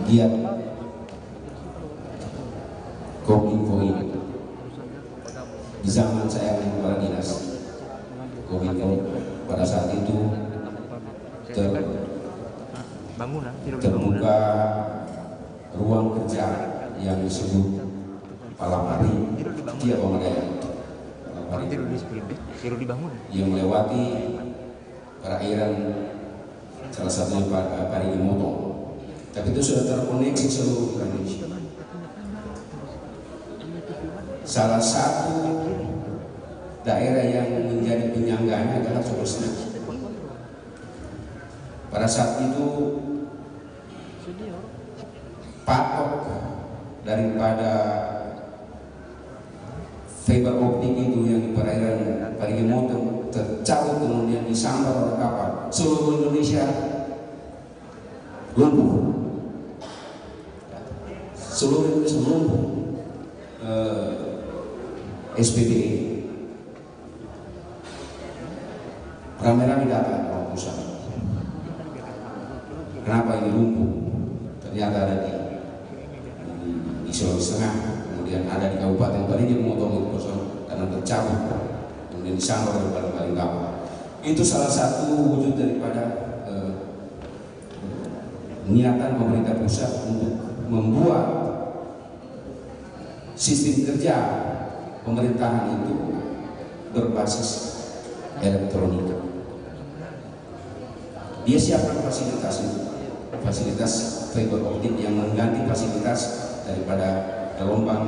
giat Kominfo ini di zaman saya kepala dinas Kominfo pada saat itu terbuka ruang kerja yang disebut Palapari dia pemadaian yang melewati perairan salah satunya Parigi Motong, tapi itu sudah terkoneksi seluruh Indonesia. Salah satu daerah yang menjadi penyangganya adalah Sulawesi. Pada saat itu patok daripada fiber optik itu yang di perairan Parigi Motong tercabut kemudian disambar oleh kapal. Seluruh Indonesia lumpuh. Seluruh Indonesia lumpuh. SPBE rame-rame datang ke pusat. Kenapa ini lumpuh? Ternyata ada di Sulawesi Tengah, kemudian ada di Kabupaten Parigi Motong itu karena tercabut, kemudian disambar oleh paling kapal. Itu salah satu wujud daripada niatan pemerintah pusat untuk membuat sistem kerja pemerintahan itu berbasis elektronik. Dia siapkan fasilitas itu, fasilitas fiber optik yang mengganti fasilitas daripada gelombang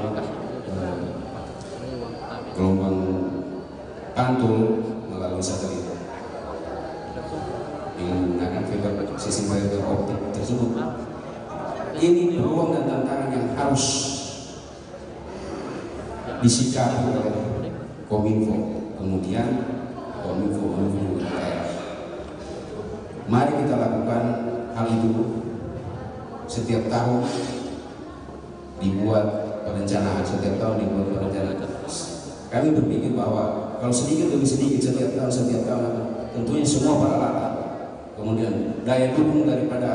pantul melalui satelit dengan menggunakan sistem fiber optik tersebut. Ini peluang dan tantangan yang harus disikapi oleh Kominfo, kemudian Kominfo daerah. Mari kita lakukan hal itu. Setiap tahun dibuat perencanaan, setiap tahun dibuat perencanaan. Kami berpikir bahwa kalau sedikit demi sedikit setiap tahun tentunya semua peralatan, kemudian daya dukung daripada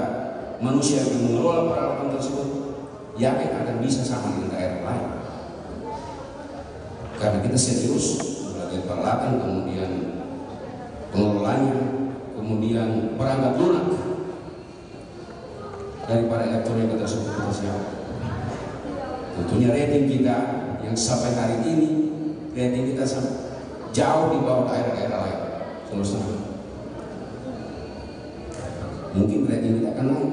manusia yang mengelola peralatan tersebut yakin akan bisa sama dengan daerah lain. Karena kita serius sebagai peralatan, kemudian pengelolanya, kemudian perangkat lunak daripada elektronik tersebut kita siap. Tentunya rating kita yang sampai hari ini rating kita jauh di bawah daerah-daerah lain. Selesai. Mungkin rating kita akan naik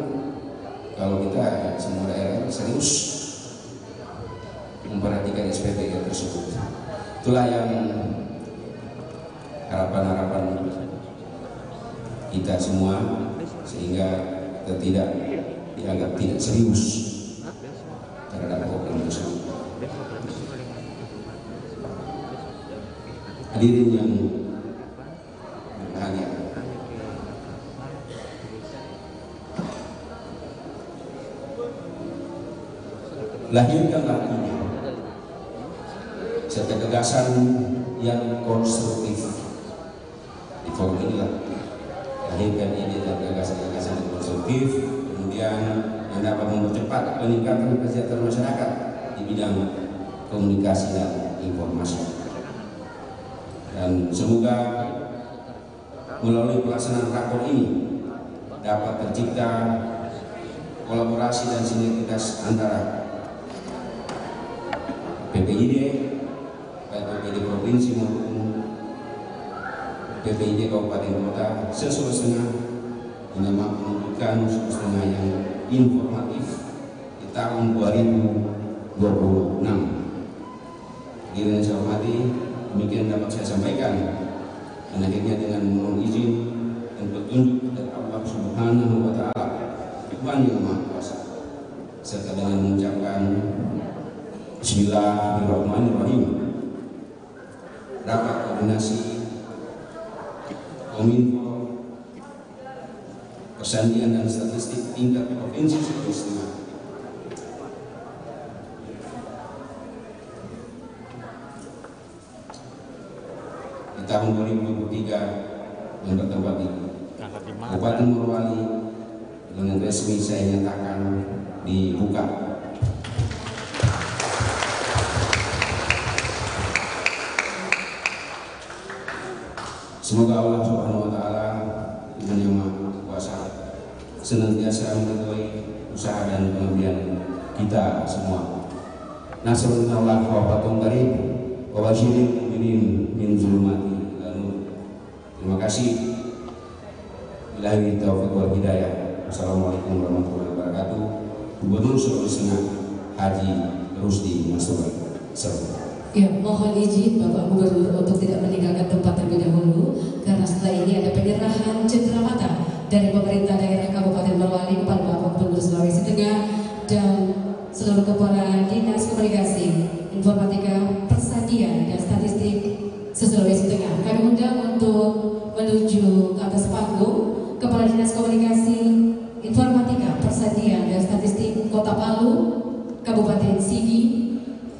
kalau kita semua daerah serius memperhatikan SPT tersebut. Itulah yang harapan-harapan kita semua, sehingga kita tidak dianggap tidak serius terhadap program tersebut. Hadirin yang berbahagia, lahirkanlah ini serta gagasan yang konstruktif. Di forum inilah lahirkan ide dan gagasan-gagasan yang konstruktif, kemudian yang dapat mempercepat peningkatan kesejahteraan masyarakat di bidang komunikasi dan informasi. Dan semoga melalui pelaksanaan rakor ini dapat tercipta kolaborasi dan sinergitas antara PPID, baik PPID provinsi maupun PPID kabupaten kota Sulawesi Tengah, dengan mampu menunjukkan Sulawesi Tengah yang informatif di tahun 2026. Dengan saya hormati, demikian dapat saya sampaikan. dan akhirnya dengan mohon izin dan petunjuk dari Allah Subhanahu wa Ta'ala, Tuhan yang Maha Kuasa, serta dengan mengucapkan Bismillahirrahmanirrahim, rapat koordinasi Kominfo Persandian dan Statistik tingkat Provinsi Sulawesi Tengah di tahun 2023 yang bertempat di Kabupaten Morowali dengan resmi saya nyatakan dibuka. Semoga Allah Subhanahu wa Ta'ala, Tuhan yang Maha Kuasa, senantiasa meridhoi usaha dan pengabdian kita semua. Nasrul Allah wa fathun qarib wa basyiril mu'minin min zulumati ila nur. Terima kasih. Billahi taufiq wal hidayah. Assalamualaikum warahmatullahi wabarakatuh. Gubernur Sulawesi Tengah Haji Rusdi Masuri. Ya, mohon izin Bapak Gubernur untuk tidak meninggalkan tempat terlebih dahulu karena setelah ini ada penyerahan cenderamata dari pemerintah daerah Kabupaten Morowali kepada Bapak Gubernur Sulawesi Tengah dan seluruh kepala Dinas Komunikasi, Informatika, Persandian dan Statistik se-Sulawesi Tengah. Kami undang untuk menuju ke atas panggung Kepala Dinas Komunikasi, Informatika, Persandian dan Statistik Kota Palu, Kabupaten Sigi,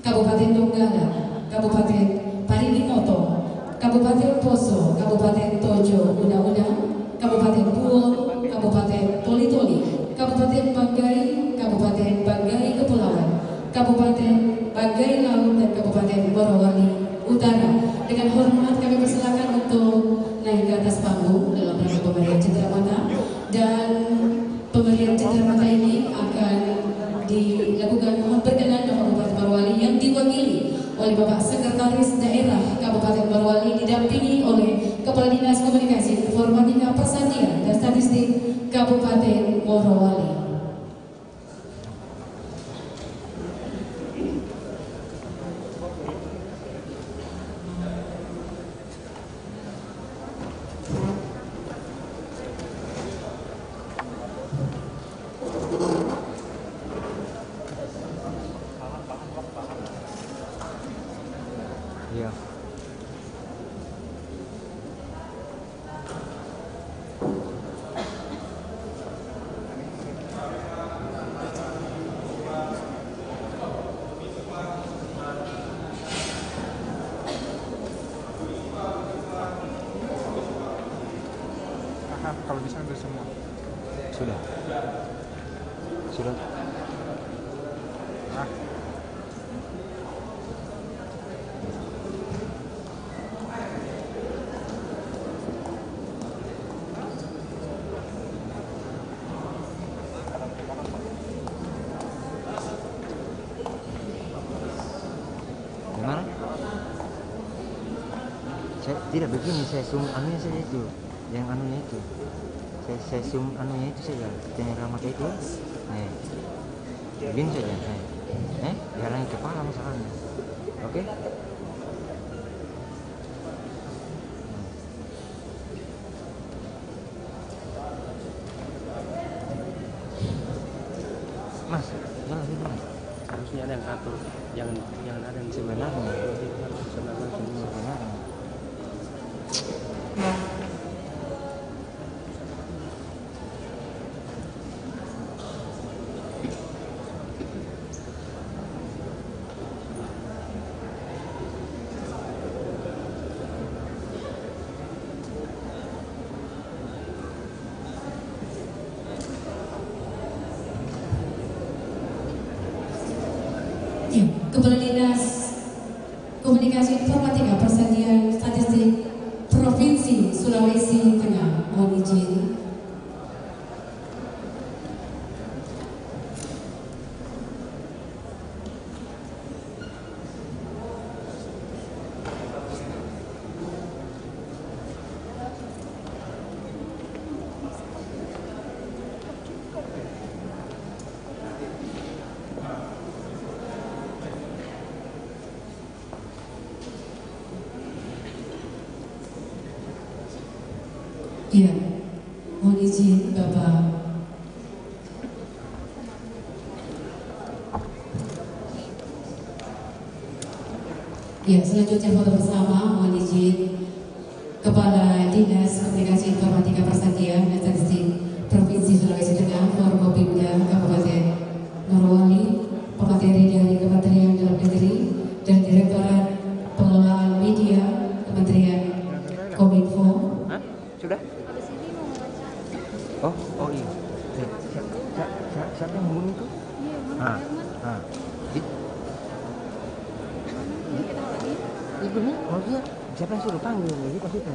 Kabupaten Donggala, Kabupaten Parinimoto, Kabupaten Poso, Kabupaten Tojo Una-Una, Kabupaten Pulau, Kabupaten Toli-Toli, Kabupaten Banggai, Kabupaten Banggai Kepulauan, Kabupaten Banggai Laut dan Kabupaten Morowali Utara. Dengan hormat kami persilakan untuk naik ke atas panggung dalam rangka pemberian cenderamata, dan pemberian cenderamata ini akan dilakukan mohon berkenan Bapak Bupati Morowali yang diwakili oleh Bapak Sekretaris Daerah Kabupaten Morowali didampingi oleh Kepala Dinas Komunikasi, Informatika, Persandian dan Statistik Kabupaten Morowali. Iya. Kalau bisa ambil semua. Sudah. Sudah. Ah. Gimana? Saya tidak begini, saya zoom anunya saja itu, yang anunya itu, saya zoom anunya itu saja, cenderamata itu, begini saja, dihalangi kepala masalahnya, oke? Mas, jalan sini mas. Harusnya ada yang atur, jangan ada yang Sebenarnya. Ya, Kepala Dinas Komunikasi, Informatika, Persandian, Statistik Provinsi Sulawesi Tengah, mohon izin. Ya, mohon izin Bapak. Ya, selanjutnya foto bersama, mohon izin Kepala Dinas Komunikasi Informatika Persatuan dan Statistik Provinsi Sulawesi Tengah, Forkopimda Kabupaten Morowali, pemateri dari Kementerian Dalam Negeri dan Direktorat Pengelolaan Media Kementerian Kominfo. Hah? Sudah? Oh iya. Siapa yang ngomong itu? Ibu nih, maksudnya siapa yang suruh panggil? Jadi maksudnya.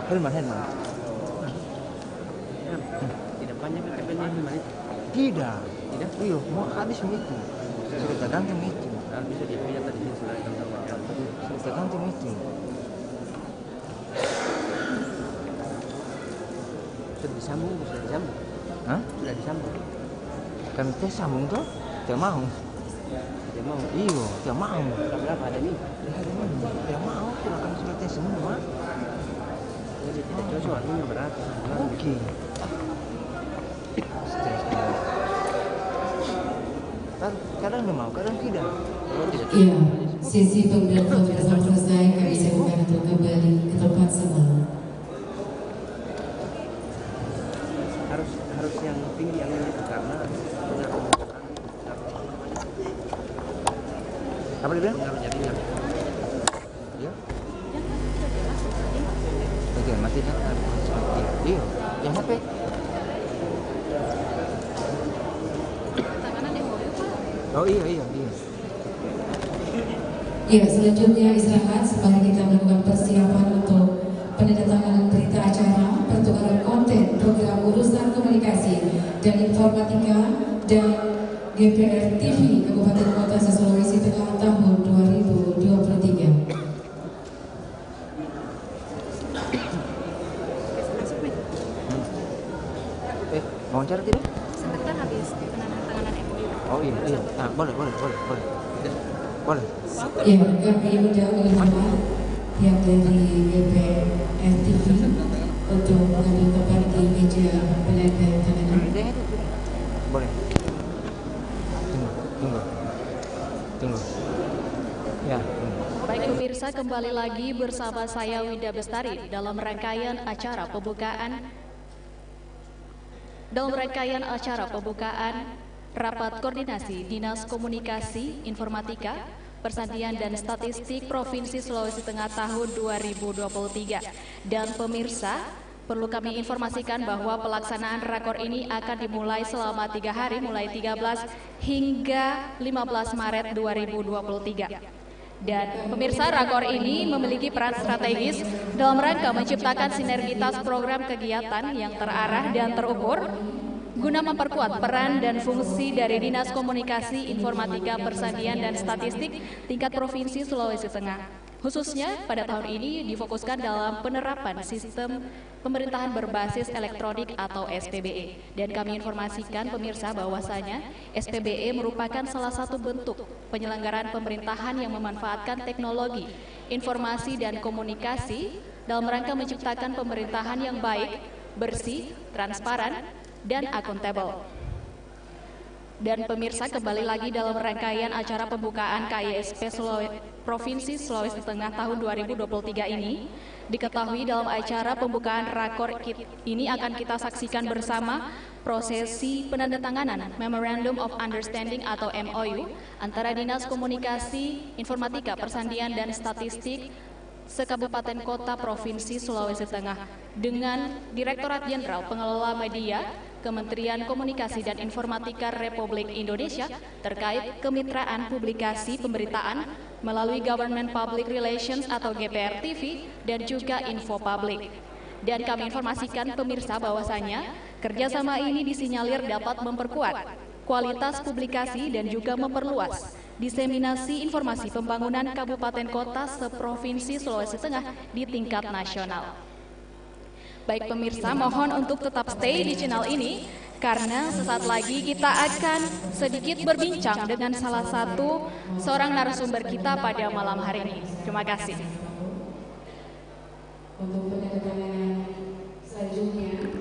Helman. Tidak banyak PTP-nya di mana? Tidak. Iya, mau habis itu. Sudah tergantung itu. Bisa dilihat tadi sudah Sudah tergantung itu. sudah disambung. Hah? Sudah disambung. Kami tes sambung tuh, tidak mau. Dia mau. Iya, tidak mau. Berapa ada nih? Tidak mau, kita akan sudah tes semua. Jadi tidak cocok artinya berarti. Oke. Stres. Kadang dia mau, kadang tidak. Kalau tidak cocok. Ya, sesi pembelian foto bersama selesai, kami silakan untuk kembali ke tempat semula. Harus yang tinggi yang ini karena Apa dia bilang? pengaruh jaringan. Iya. Oke, matinya. Iya, yang HP. Oh iya. Ya, selanjutnya istirahat sembari kita melakukan persiapan untuk penandatanganan berita acara pertukaran konten program urusan komunikasi dan informatika dan GPR TV Kabupaten Kota Sulawesi Tengah tahun 2023. Mau wawancara tidak? Sebentar habis penandatanganan MOU. Oh iya. Ah, boleh. Ya, kami undang oleh Bapak yang dari GPR TV untuk mengambil tempat di meja penandatanganan. Boleh. Tunggu. Ya. Baik pemirsa, kembali lagi bersama saya Winda Bestari dalam rangkaian acara pembukaan Rapat Koordinasi Dinas Komunikasi, Informatika, Persandian dan Statistik Provinsi Sulawesi Tengah tahun 2023. Dan pemirsa, perlu kami informasikan bahwa pelaksanaan rakor ini akan dimulai selama 3 hari, mulai 13 hingga 15 Maret 2023. Dan pemirsa, rakor ini memiliki peran strategis dalam rangka menciptakan sinergitas program kegiatan yang terarah dan terukur guna memperkuat peran dan fungsi dari Dinas Komunikasi, Informatika, Persandian dan Statistik tingkat Provinsi Sulawesi Tengah. Khususnya pada tahun ini difokuskan dalam penerapan sistem pemerintahan berbasis elektronik atau SPBE. Dan kami informasikan pemirsa bahwasanya SPBE merupakan salah satu bentuk penyelenggaraan pemerintahan yang memanfaatkan teknologi, informasi dan komunikasi dalam rangka menciptakan pemerintahan yang baik, bersih, transparan, dan akuntabel. Dan pemirsa, kembali lagi dalam rangkaian acara pembukaan KISP Provinsi Sulawesi Tengah tahun 2023 ini, diketahui dalam acara pembukaan rakor ini akan kita saksikan bersama prosesi penandatanganan Memorandum of Understanding atau MOU antara Dinas Komunikasi, Informatika, Persandian dan Statistik Sekabupaten Kota Provinsi Sulawesi Tengah dengan Direktorat Jenderal Pengelola Media Kementerian Komunikasi dan Informatika Republik Indonesia terkait kemitraan publikasi pemberitaan melalui Government Public Relations atau GPR TV dan juga info publik. Dan kami informasikan pemirsa bahwasanya kerjasama ini disinyalir dapat memperkuat kualitas publikasi dan juga memperluas diseminasi informasi pembangunan kabupaten kota seprovinsi Sulawesi Tengah di tingkat nasional. Baik pemirsa, mohon untuk tetap stay di channel ini karena sesaat lagi kita akan sedikit berbincang dengan salah satu seorang narasumber kita pada malam hari ini. Terima kasih. Untuk penandatanganan selanjutnya,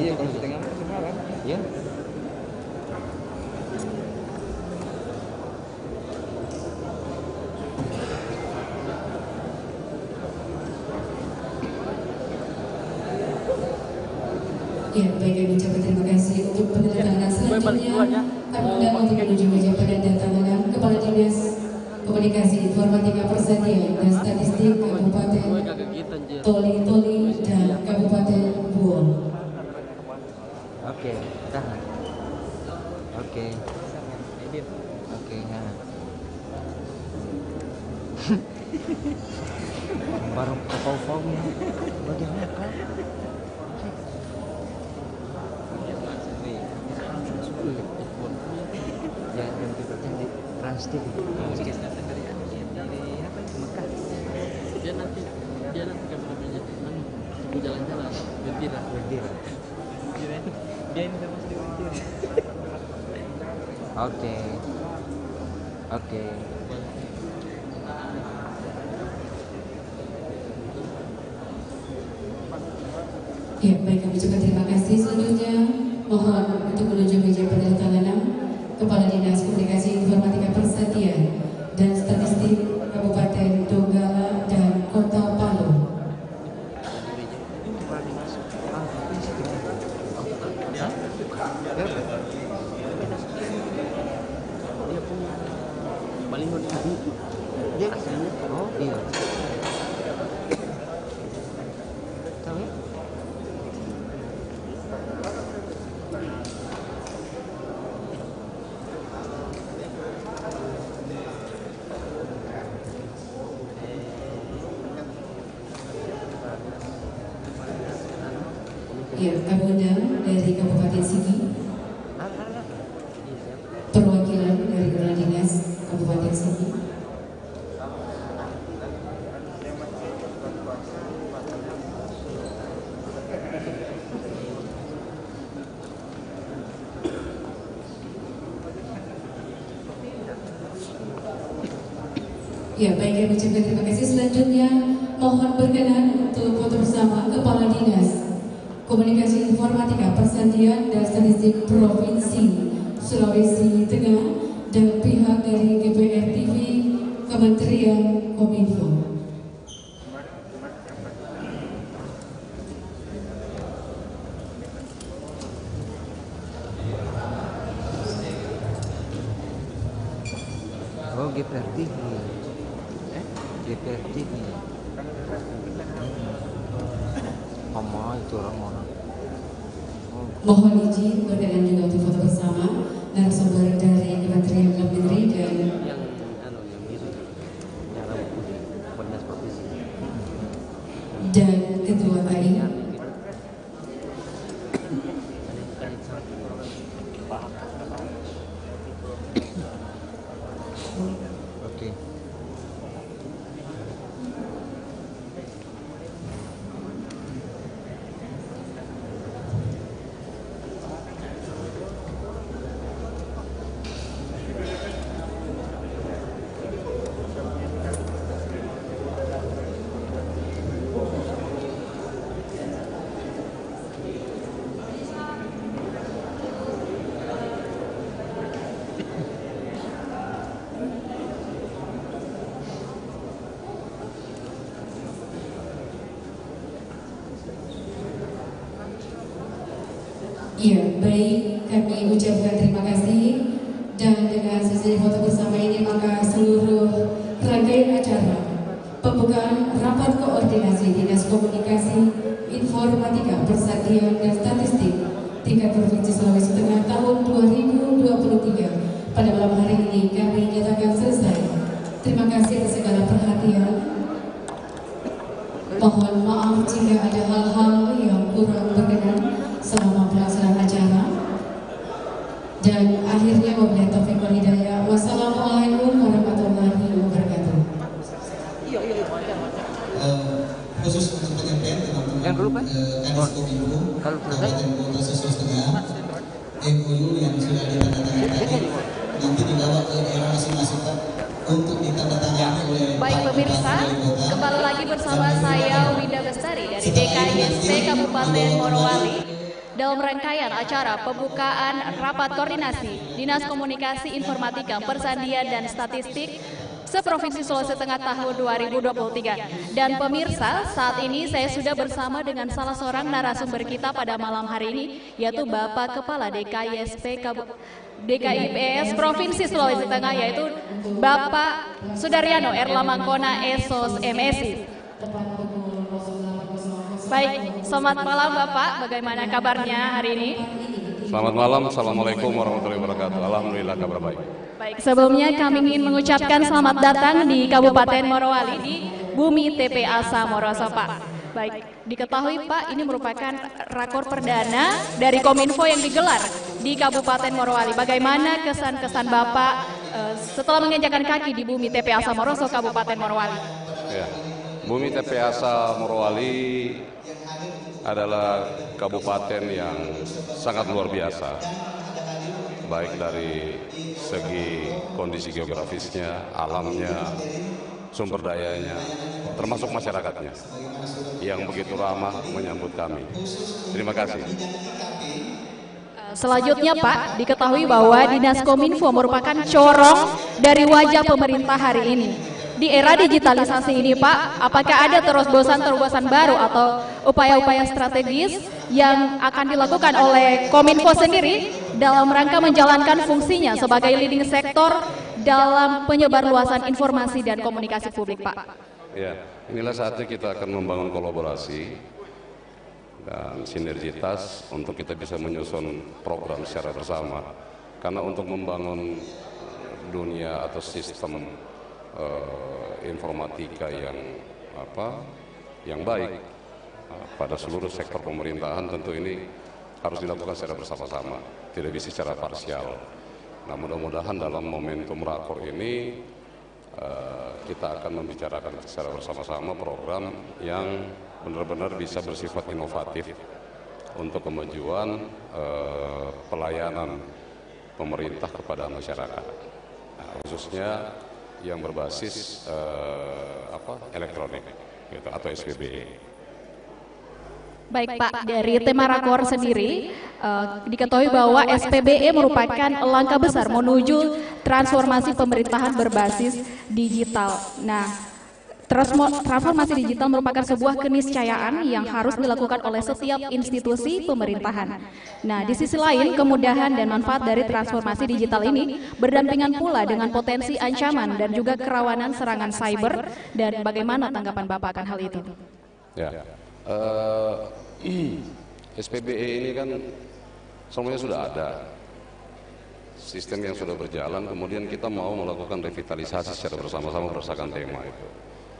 Iya, kalau kita ngambil semalam. Ya. Ya, baik, kami ucapkan terima kasih untuk penandatanganan selanjutnya. Dan untuk menuju meja penandatanganan Kepala Dinas Komunikasi Informatika Persadiaan dan Statistik Kabupaten Toli dan Kabupaten Buol. Oke, tahan. Oke. Oke, nah. Baru kau-kaunya bagaimana kan? Ya, yang di Transtv. Dari apa itu Mekah? Dia nanti kameramennya aku jalan-jalan bendera. Dia ini sama si bendera. Oke. Ya, baik, kami ucapkan terima kasih. Selanjutnya mohon untuk menuju meja penandatanganan Kepala Dinas Komunikasi Informatika Persadiaan dan Statistik Kabupaten Donggala dan Kota Palu. baliho di sini. Dia aslinya. Oh iya. Tahu ya? Ya, Kapolda dari Kabupaten Sigi, Ada. perwakilan dari Kepala Dinas Kabupaten Sigi. Ya, baik, kami ucapkan terima kasih. Selanjutnya mohon berkenan untuk foto bersama Kepala Dinas Komunikasi Informatika Persandian dan Statistik Provinsi Sulawesi Tengah dan pihak dari GPR TV Kementerian Kominfo. Oh GPR TV. GPR TV. Sama itu orang mana? Mohon izin berkenan juga untuk foto bersama narasumber dari Kementerian Dalam Negeri dan Yang biru, yang rambut putih, Dinas Provinsi. dan Ketua KAI. Oke. Ya, baik, kami ucapkan terima kasih. Dan dengan sesi foto bersama ini maka seluruh rangkaian acara pembukaan rapat koordinasi Dinas Komunikasi Informatika Persandian dan Statistik tingkat Provinsi Sulawesi Tengah tahun 2023 pada malam hari ini kami nyatakan selesai. Terima kasih atas segala perhatian. Mohon maaf jika ada hal-hal yang kurang berkenan selama pelaksanaan acara. Dan akhirnya wabillahi taufiq wal hidayah. Wassalamualaikum warahmatullahi wabarakatuh. Khusus untuk penyampaian teman-teman Yang dulu, Pak? Kadis Kominfo Kalau selesai? Kabupaten Kota Sulawesi Tengah, MOU yang sudah ditandatangani tadi nanti dibawa ke daerah masing-masing Pak untuk ditandatangani oleh Baik Pak pemirsa, Bupati Wali Kota. kembali lagi bersama Dan saya Winda Bestari dari DKISP Kabupaten Morowali dalam rangkaian acara pembukaan rapat koordinasi Dinas Komunikasi Informatika Persandian dan Statistik seprovinsi Sulawesi Tengah tahun 2023. Dan pemirsa, saat ini saya sudah bersama dengan salah seorang narasumber kita pada malam hari ini, yaitu Bapak Kepala DKIPS Provinsi Sulawesi Tengah, yaitu Bapak Sudaryano Erlamangkona Esos MSI. Baik, selamat malam Bapak, bagaimana kabarnya hari ini? Selamat malam, Assalamualaikum warahmatullahi wabarakatuh. Alhamdulillah kabar baik. Baik, sebelumnya kami ingin mengucapkan selamat datang di Kabupaten Morowali di Bumi TPA Samoroso Pak. Baik, diketahui Pak, ini merupakan rakor perdana dari Kominfo yang digelar di Kabupaten Morowali. Bagaimana kesan-kesan Bapak setelah menginjakan kaki di Bumi TPA Samoroso, Kabupaten Morowali? Ya. Bumi TPA Morowali adalah kabupaten yang sangat luar biasa, baik dari segi kondisi geografisnya, alamnya, sumber dayanya, termasuk masyarakatnya yang begitu ramah menyambut kami. Terima kasih. Selanjutnya Pak, diketahui bahwa Dinas Kominfo merupakan corong dari wajah pemerintah hari ini. Di era digitalisasi ini Pak, apakah ada terobosan-terobosan baru atau upaya-upaya strategis yang akan dilakukan oleh Kominfo sendiri dalam rangka menjalankan fungsinya sebagai leading sektor dalam penyebarluasan informasi dan komunikasi publik, Pak? Ya, inilah saatnya kita akan membangun kolaborasi dan sinergitas untuk kita bisa menyusun program secara bersama. Karena untuk membangun dunia atau sistem informatika yang baik pada seluruh sektor pemerintahan, tentu ini harus dilakukan secara bersama-sama, tidak bisa secara parsial. Nah, mudah-mudahan dalam momentum rakor ini kita akan membicarakan secara bersama-sama program yang benar-benar bisa bersifat inovatif untuk kemajuan pelayanan pemerintah kepada masyarakat, nah, khususnya yang berbasis elektronik gitu, atau SPBE. Baik Pak, dari tema rakor sendiri diketahui bahwa SPBE merupakan langkah besar menuju transformasi pemerintahan berbasis digital. Nah, transformasi digital merupakan sebuah keniscayaan yang harus dilakukan oleh setiap institusi pemerintahan. Nah, di sisi lain, kemudahan dan manfaat dari transformasi digital ini berdampingan pula dengan potensi ancaman dan juga kerawanan serangan cyber, dan bagaimana tanggapan Bapak akan hal itu? Ya. SPBE ini kan semuanya sudah ada, sistem yang sudah berjalan, kemudian kita mau melakukan revitalisasi secara bersama-sama berdasarkan tema itu.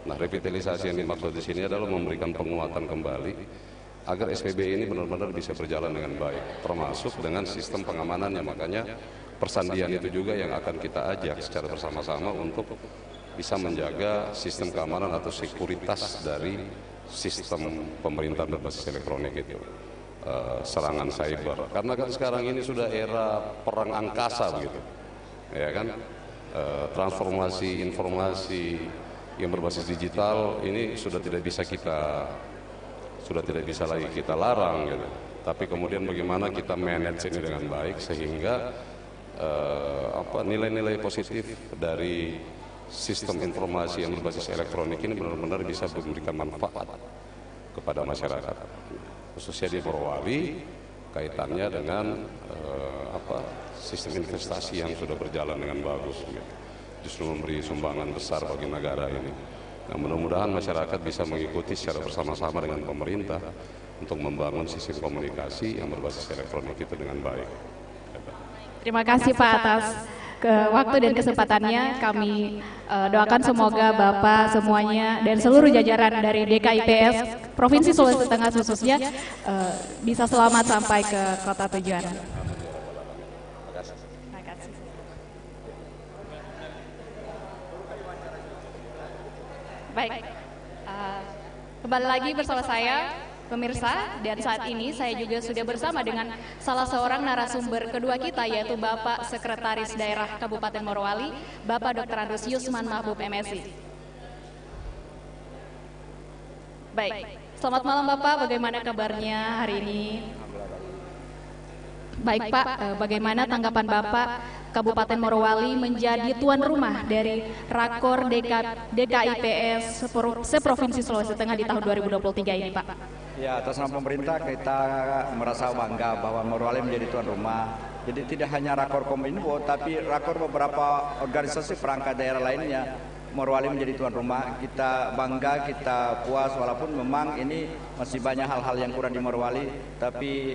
Nah, revitalisasi yang dimaksud di sini adalah memberikan penguatan kembali agar SPBE ini benar-benar bisa berjalan dengan baik, termasuk dengan sistem pengamanannya. Makanya persandian itu juga yang akan kita ajak secara bersama-sama untuk bisa menjaga sistem keamanan atau sekuritas dari sistem pemerintahan berbasis elektronik itu, serangan cyber. Karena kan sekarang ini sudah era perang angkasa begitu, ya kan? Transformasi informasi yang berbasis digital ini sudah tidak bisa lagi kita larang gitu. Tapi kemudian bagaimana kita manage ini dengan baik sehingga nilai-nilai positif dari sistem informasi yang berbasis elektronik ini benar-benar bisa memberikan manfaat kepada masyarakat, khususnya di Morowali kaitannya dengan sistem investasi yang sudah berjalan dengan bagus, justru memberi sumbangan besar bagi negara ini. Nah, mudah-mudahan masyarakat bisa mengikuti secara bersama-sama dengan pemerintah untuk membangun sistem komunikasi yang berbasis elektronik itu dengan baik. Terima kasih Pak atas waktu dan kesempatannya. Kami doakan semoga Bapak semuanya dan seluruh jajaran dari DKIPS Provinsi Sulawesi Tengah khususnya bisa selamat sampai ke kota tujuan. Terima kasih. Baik, kembali lagi bersama saya, pemirsa, dan saat ini saya juga sudah bersama dengan salah seorang narasumber kedua kita, yaitu Bapak Sekretaris Daerah Kabupaten Morowali, Bapak Dr. Andrus Yusman Mahbub MSI. Baik, selamat malam Bapak, bagaimana kabarnya hari ini? Baik Pak, bagaimana tanggapan Bapak Kabupaten Morowali menjadi tuan rumah dari Rakor DKIPS Seprovinsi Sulawesi Tengah di tahun 2023 ini Pak? Ya, atas nama pemerintah kita merasa bangga bahwa Morowali menjadi tuan rumah. Jadi tidak hanya Rakor Kominfo, tapi Rakor beberapa organisasi perangkat daerah lainnya. Morowali menjadi tuan rumah. Kita bangga, kita puas, walaupun memang ini masih banyak hal-hal yang kurang di Morowali, tapi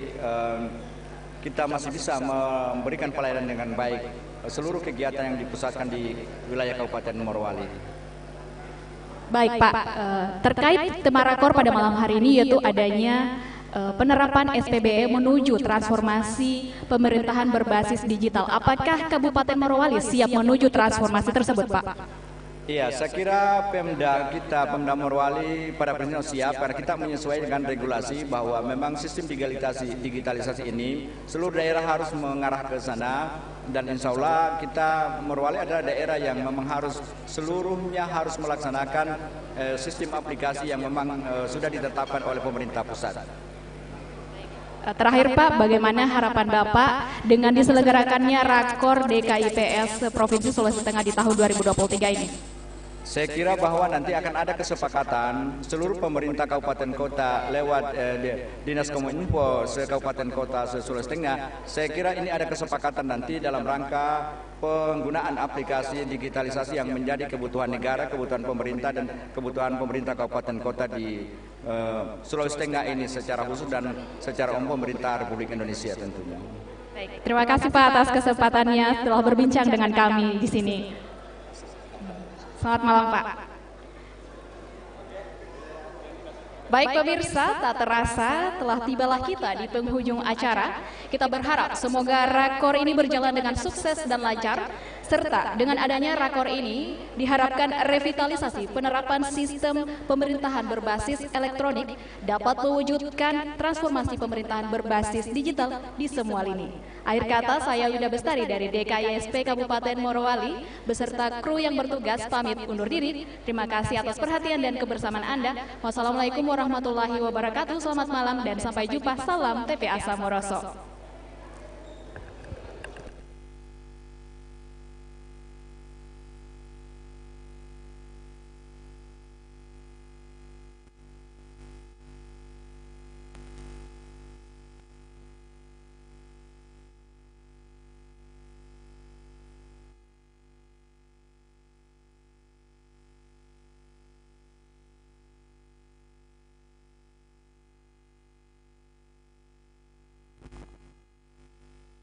kita masih bisa memberikan pelayanan dengan baik seluruh kegiatan yang dipusatkan di wilayah Kabupaten Morowali. Baik Pak, terkait tema rakor pada malam hari ini yaitu adanya penerapan SPBE menuju transformasi pemerintahan berbasis digital. Apakah Kabupaten Morowali siap menuju transformasi tersebut Pak? Iya, saya kira Pemda kita, Pemda Morowali pada prinsipnya siap karena kita menyesuaikan dengan regulasi bahwa memang sistem digitalisasi ini seluruh daerah harus mengarah ke sana, dan insya Allah kita Morowali adalah daerah yang memang harus seluruhnya harus melaksanakan sistem aplikasi yang memang sudah ditetapkan oleh pemerintah pusat. Terakhir Pak, bagaimana harapan Bapak dengan diselenggarakannya Rakor DKIPS Provinsi Sulawesi Tengah di tahun 2023 ini? Saya kira bahwa nanti akan ada kesepakatan seluruh pemerintah kabupaten kota lewat Dinas Kominfo se-Kabupaten Kota se-Sulawesi Tengah. Saya kira ini ada kesepakatan nanti dalam rangka penggunaan aplikasi digitalisasi yang menjadi kebutuhan negara, kebutuhan pemerintah dan kebutuhan pemerintah kabupaten kota di Sulawesi Tengah ini secara khusus dan secara umum pemerintah Republik Indonesia tentunya. Baik, terima kasih Pak atas kesempatannya telah berbincang dengan kami di sini. Selamat malam Pak. Baik pemirsa, tak terasa telah tibalah kita di penghujung acara. Kita berharap semoga rakor ini berjalan dengan sukses dan lancar, serta dengan adanya rakor ini diharapkan revitalisasi penerapan sistem pemerintahan berbasis elektronik dapat mewujudkan transformasi pemerintahan berbasis digital di semua lini. Akhir kata, saya Winda Bestari dari DKISP Kabupaten Morowali beserta kru yang bertugas pamit undur diri. Terima kasih atas perhatian dan kebersamaan Anda. Wassalamualaikum warahmatullahi wabarakatuh. Selamat malam dan sampai jumpa. Salam TPA Samoroso.